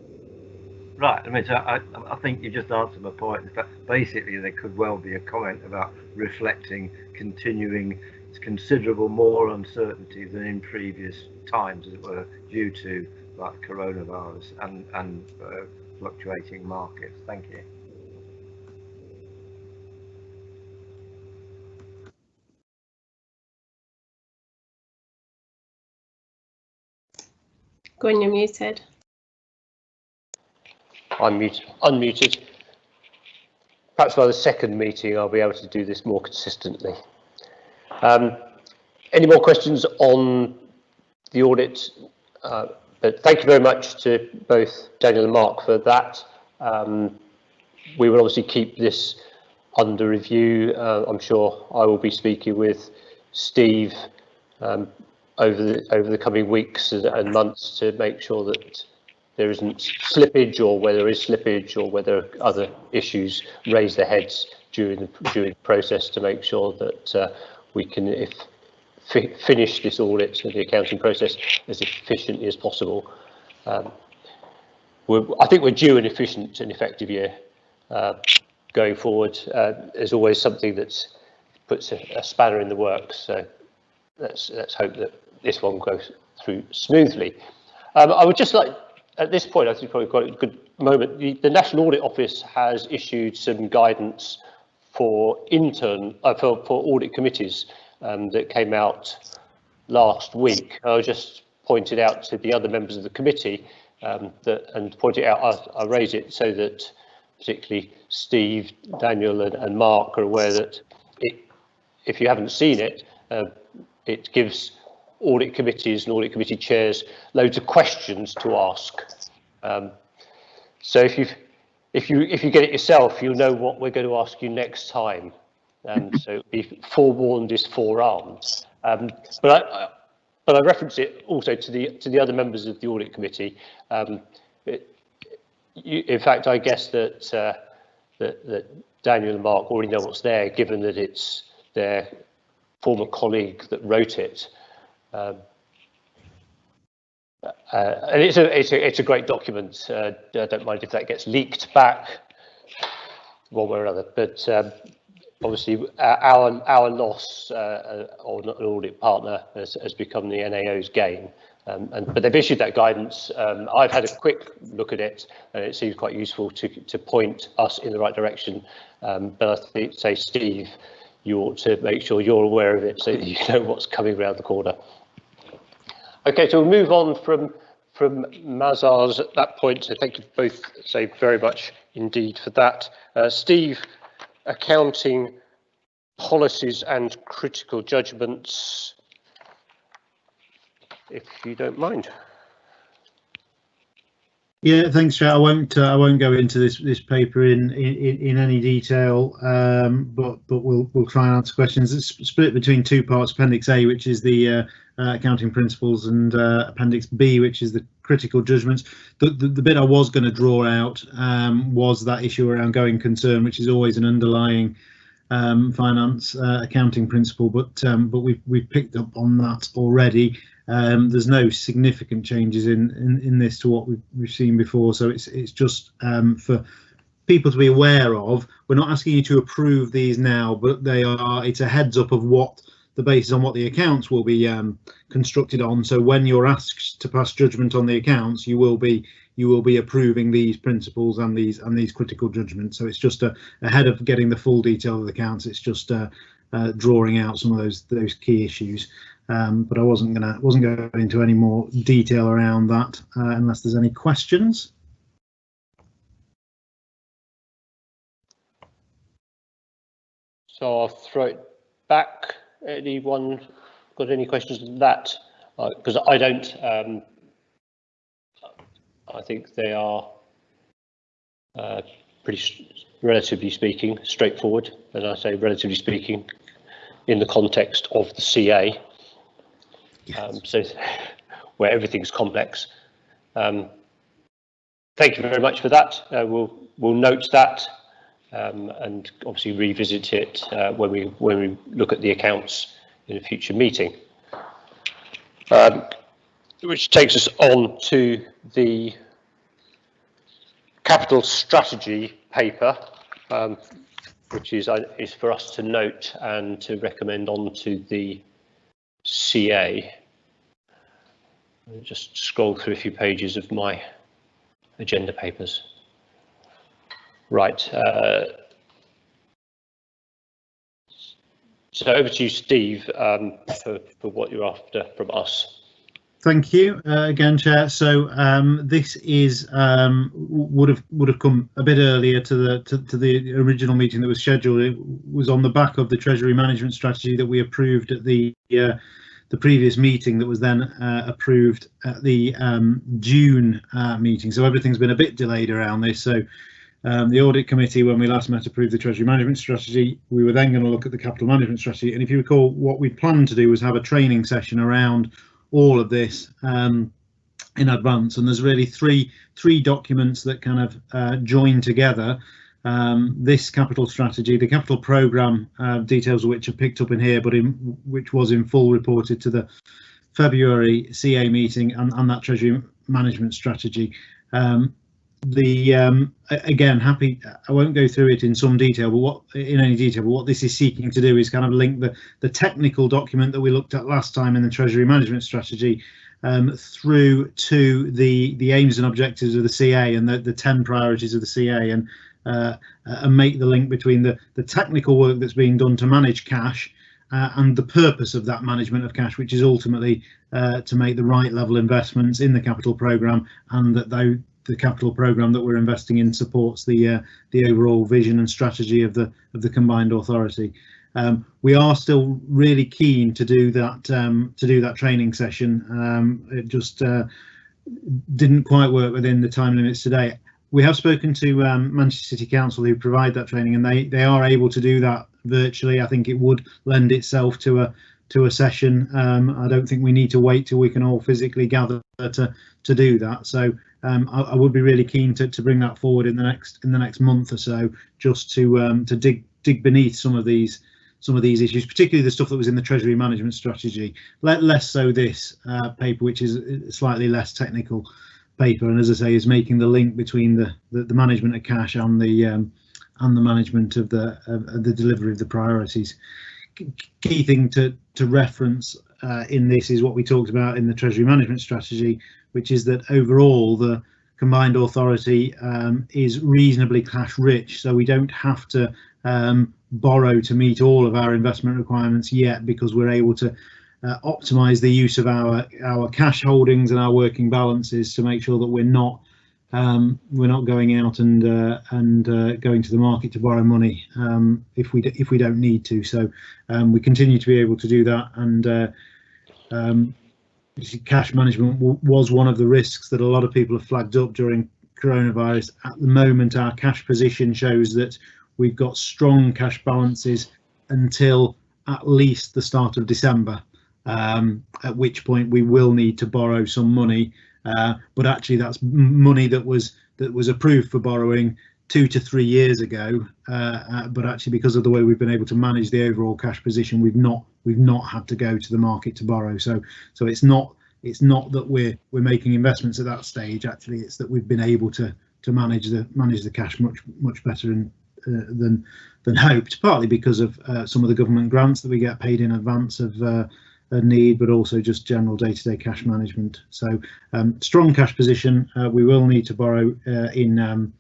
Right, I mean, so I think you just answered my point. In fact, basically there could well be a comment about reflecting continuing considerable more uncertainty than in previous times, as it were, due to like coronavirus and fluctuating markets. Thank you. Gwen, you're muted. I'm unmuted. Perhaps by the second meeting I'll be able to do this more consistently. Any more questions on the audit? But thank you very much to both Daniel and Mark for that. We will obviously keep this under review. I'm sure I will be speaking with Steve over the coming weeks and months to make sure that there isn't slippage, or where there is slippage, or whether other issues raise their heads, during the process to make sure that we can finish this audit and the accounting process as efficiently as possible. I think we're due an efficient and effective year going forward. There's always something that puts a spanner in the works, so let's hope that this one goes through smoothly. I would just like, at this point, I think we've probably got a good moment. The National Audit Office has issued some guidance for audit committees that came out last week. I just pointed out to the other members of the committee and pointed out, I raise it so that particularly Steve, Daniel and Mark are aware that if you haven't seen it, it gives audit committees and audit committee chairs loads of questions to ask. So if you get it yourself, you'll know what we're going to ask you next time. So be forewarned is forearmed. But I reference it also to the other members of the audit committee. In fact, I guess that Daniel and Mark already know what's there, given that it's their former colleague that wrote it. And it's a great document. I don't mind if that gets leaked back one way or another, but obviously our loss or an audit partner has become the NAO's gain. But they've issued that guidance. I've had a quick look at it, and it seems quite useful to point us in the right direction. But I think, say, Steve, you ought to make sure you're aware of it so that you know what's coming around the corner. Okay, so we'll move on from Mazars at that point. So thank you both very much indeed for that. Steve, accounting policies and critical judgments, if you don't mind. Yeah, thanks, Chair. I won't go into this paper in any detail, but we'll try and answer questions. It's split between two parts: Appendix A, which is the accounting principles, and Appendix B, which is the critical judgments. The bit I was going to draw out was that issue around going concern, which is always an underlying finance accounting principle, but we've picked up on that already. There's no significant changes in this to what we've seen before, so it's just for people to be aware of. We're not asking you to approve these now, but it's a heads up of what the basis on what the accounts will be constructed on. So when you're asked to pass judgment on the accounts, you will be approving these principles and these critical judgments. So it's just ahead of getting the full detail of the accounts. It's just drawing out some of those key issues. But I wasn't going into any more detail around that unless there's any questions. So I'll throw it back. Anyone got any questions on that? Because I don't. I think they are relatively speaking, straightforward. And I say relatively speaking, in the context of the CA. So where everything's complex. Thank you very much for that. We'll note that and obviously revisit it when we look at the accounts in a future meeting. Which takes us on to the capital strategy paper, which is for us to note and to recommend on to the CA. I'll just scroll through a few pages of my agenda papers. Right. So over to you, Steve, for what you're after from us. Thank you again, Chair. So this is would have come a bit earlier to the original meeting that was scheduled. It was on the back of the Treasury Management Strategy that we approved at the previous meeting, that was then approved at the June meeting. So everything's been a bit delayed around this. So the Audit Committee, when we last met, approved the Treasury Management Strategy. We were then going to look at the Capital Management Strategy. And if you recall, what we planned to do was have a training session around all of this in advance. And there's really three documents that kind of join together. this capital strategy, the capital programme, details of which are picked up in here, but which was in full reported to the February CA meeting, and that Treasury management strategy. Again, I won't go through it in some detail, but what this is seeking to do is kind of link the technical document that we looked at last time in the Treasury management strategy through to the aims and objectives of the CA and the 10 priorities of the CA, and make the link between the technical work that's being done to manage cash and the purpose of that management of cash, which is ultimately to make the right level investments in the capital programme, and that the capital programme that we're investing in supports the overall vision and strategy of the combined authority. We are still really keen to do that training session. It just didn't quite work within the time limits today. We have spoken to Manchester City Council, who provide that training, and they are able to do that virtually. I think it would lend itself to a session. I don't think we need to wait till we can all physically gather to do that. So I would be really keen to bring that forward in the next month or so, just to dig beneath some of these issues, particularly the stuff that was in the Treasury management strategy. Less so this paper, which is a slightly less technical paper, and as I say, is making the link between the management of cash and the management of the delivery of the priorities. Key thing to reference in this is what we talked about in the Treasury management strategy, which is that overall the combined authority is reasonably cash rich, so we don't have to borrow to meet all of our investment requirements yet, because we're able to optimize the use of our cash holdings and our working balances to make sure that we're not going out and going to the market to borrow money if we don't need to. So we continue to be able to do that, and cash management was one of the risks that a lot of people have flagged up during coronavirus. At the moment, our cash position shows that we've got strong cash balances until at least the start of December, at which point we will need to borrow some money. But actually, that's money that was approved for borrowing 2 to 3 years ago. But actually, because of the way we've been able to manage the overall cash position, we've not had to go to the market to borrow. So it's not that we're making investments at that stage. Actually, it's that we've been able to manage the cash much better than hoped. Partly because of some of the government grants that we get paid in advance of a need, but also just general day-to-day cash management. So strong cash position. We will need to borrow in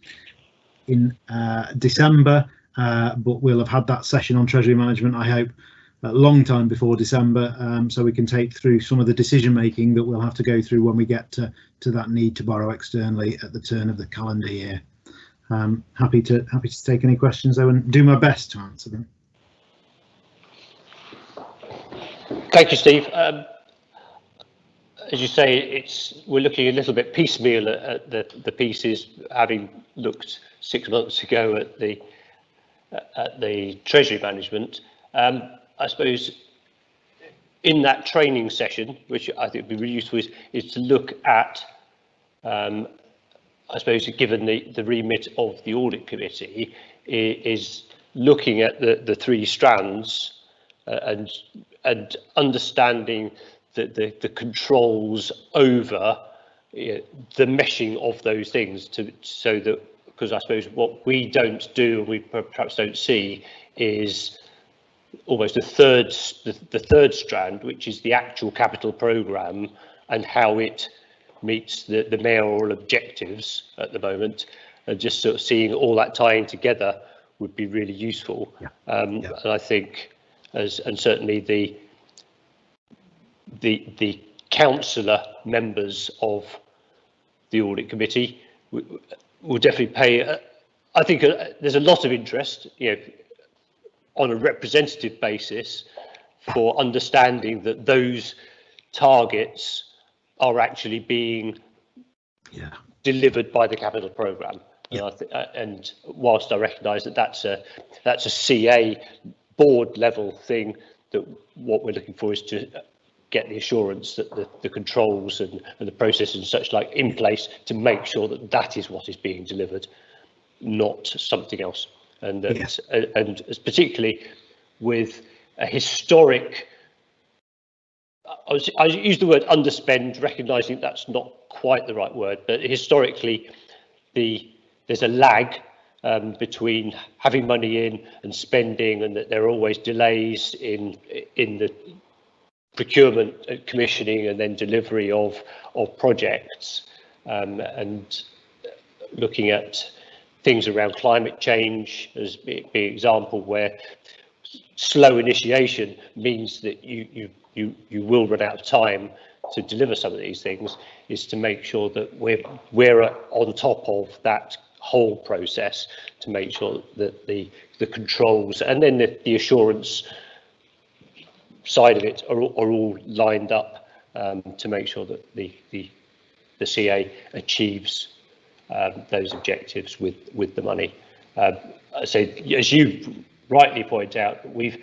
December, but we'll have had that session on Treasury management, I hope, a long time before December, so we can take through some of the decision making that we'll have to go through when we get to that need to borrow externally at the turn of the calendar year. Happy to take any questions though, and do my best to answer them. Thank you, Steve. As you say, we're looking a little bit piecemeal at the pieces, having looked 6 months ago at the Treasury management. I suppose in that training session, which I think would be really useful, is to look at, I suppose, given the remit of the Audit Committee, is looking at the 3 strands and understanding the controls over the meshing of those things, so that, because I suppose what we don't do and we perhaps don't see is almost the third strand, which is the actual capital programme and how it meets the mayoral objectives at the moment, and just sort of seeing all that tying together would be really useful. And I think, and certainly the councillor members of the Audit Committee will definitely pay. I think there's a lot of interest, on a representative basis, for understanding that those targets are actually being delivered by the capital programme. And whilst I recognise that that's a CA board level thing, that what we're looking for is to get the assurance that the controls and the processes and such like in place to make sure that that is what is being delivered. not something else, and that, Yes. and particularly with a historic, I use the word underspend, recognising that's not quite the right word, but historically there's a lag between having money in and spending, and that there are always delays in the procurement, commissioning, and then delivery of projects, and looking at things around climate change as being an example where slow initiation means that you will run out of time to deliver some of these things, is to make sure that we're on top of that whole process, to make sure that the controls and then the assurance side of it are all lined up, to make sure that the CA achieves those objectives with the money. So as you rightly point out, we've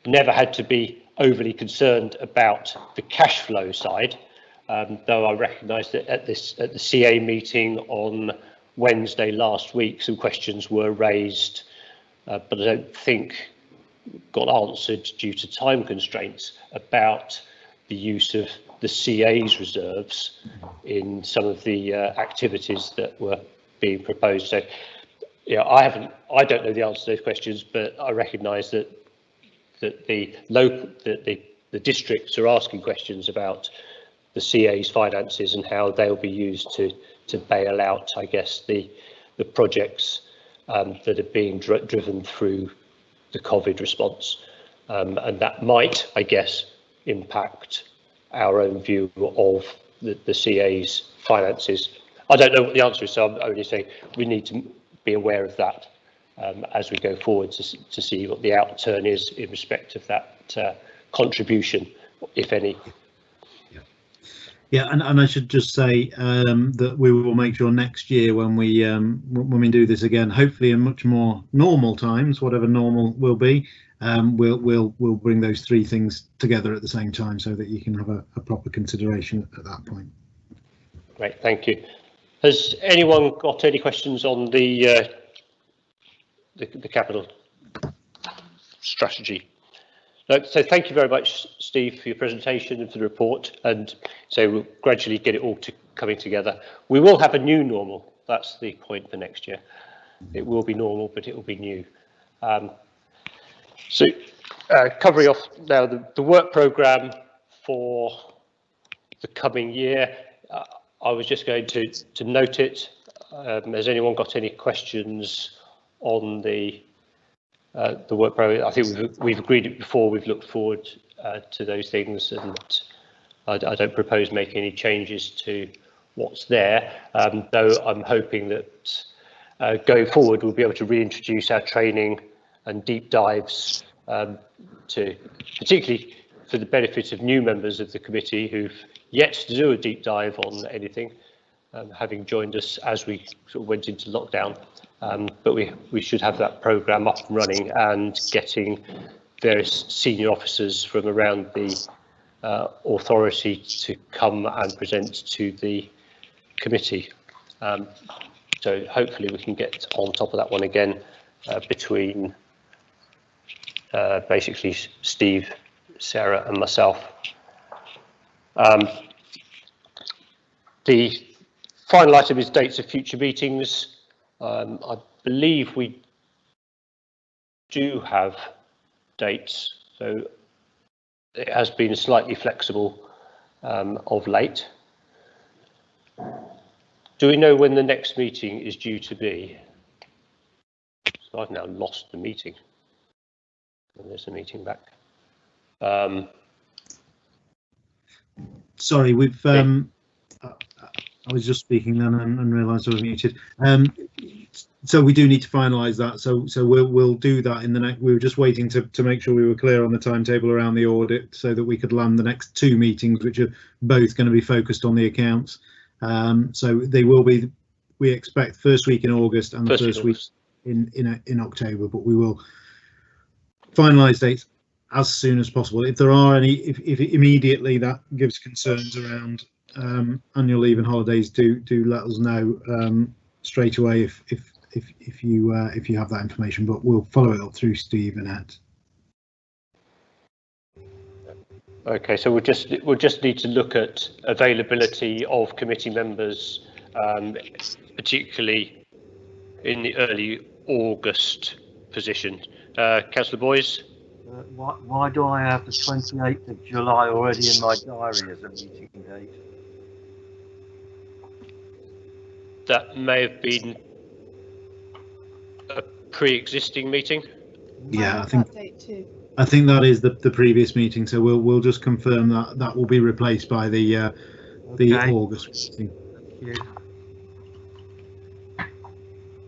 never had to be overly concerned about the cash flow side, though I recognise that at the CA meeting on Wednesday last week some questions were raised, but I don't think got answered due to time constraints, about the use of the CA's reserves in some of the activities that were being proposed. So yeah, I don't know the answer to those questions, but I recognise that the districts are asking questions about the CA's finances and how they'll be used to bail out, I guess, the projects that are being driven through the COVID response, and that might, I guess, impact our own view of the CA's finances. I don't know what the answer is, so I'm only saying we need to be aware of that as we go forward to see what the outturn is in respect of that contribution, if any. Yeah, and I should just say that we will make sure next year when we do this again, hopefully in much more normal times, whatever normal will be, we'll bring those three things together at the same time so that you can have a proper consideration at that point. Great, thank you. Has anyone got any questions on the capital strategy? No, so thank you very much, Steve, for your presentation and for the report, and so we'll gradually get it all coming together. We will have a new normal, that's the point for next year. It will be normal, but it will be new. So covering off now the work programme for the coming year, I was just going to note it. Has anyone got any questions on the work programme? I think we've agreed it before. We've looked forward to those things, and I don't propose making any changes to what's there. Though I'm hoping that going forward we'll be able to reintroduce our training and deep dives, to particularly for the benefit of new members of the committee who've yet to do a deep dive on anything, having joined us as we sort of went into lockdown. But we should have that programme up and running and getting various senior officers from around the authority to come and present to the committee. So hopefully we can get on top of that one again between basically Steve, Sarah and myself. The final item is dates of future meetings. I believe we do have dates, so it has been slightly flexible of late. Do we know when the next meeting is due to be? So I've now lost the meeting. And there's a meeting back. Sorry, we've. I was just speaking then and realised I was muted. So we do need to finalise that. So we'll do that in the next. We were just waiting to make sure we were clear on the timetable around the audit, so that we could land the next two meetings, which are both going to be focused on the accounts. So they will be. We expect first week in August and the first week in October, but we will finalise dates as soon as possible. If there are any, if immediately that gives concerns around annual leave and holidays, do let us know straight away if if you have that information, but we'll follow it up through Steve and Ed. Okay, so we'll just need to look at availability of committee members, particularly in the early August position. Councillor Boyes? Why do I have the 28th of July already in my diary as a meeting date? That may have been a pre-existing meeting. Yeah, I think that is the previous meeting, so we'll just confirm that will be replaced by the August meeting. Thank you.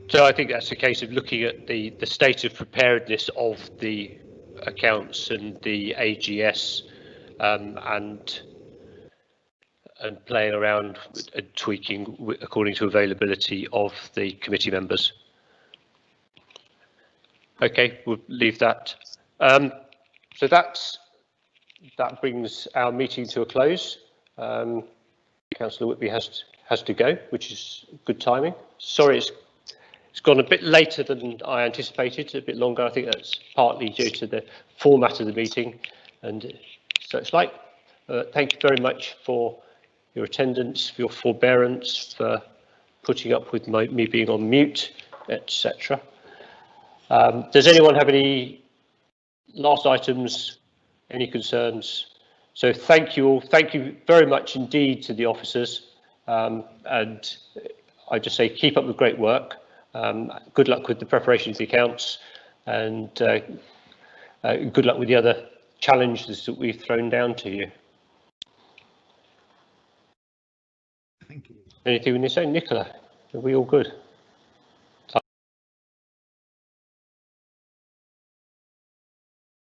So I think that's a case of looking at the state of preparedness of the accounts and the AGS, and playing around and tweaking according to availability of the committee members. Okay, we'll leave that. So that brings our meeting to a close. Councillor Whitby has to go, which is good timing. Sorry, it's gone a bit later than I anticipated, a bit longer. I think that's partly due to the format of the meeting and such like. Thank you very much for your attendance, for your forbearance, for putting up with me being on mute, etc. Does anyone have any last items, any concerns? So thank you all. Thank you very much indeed to the officers. And I just say keep up the great work. Good luck with the preparation of the accounts, and good luck with the other challenges that we've thrown down to you. Thank you. Anything we need to say, Nicola? Are we all good?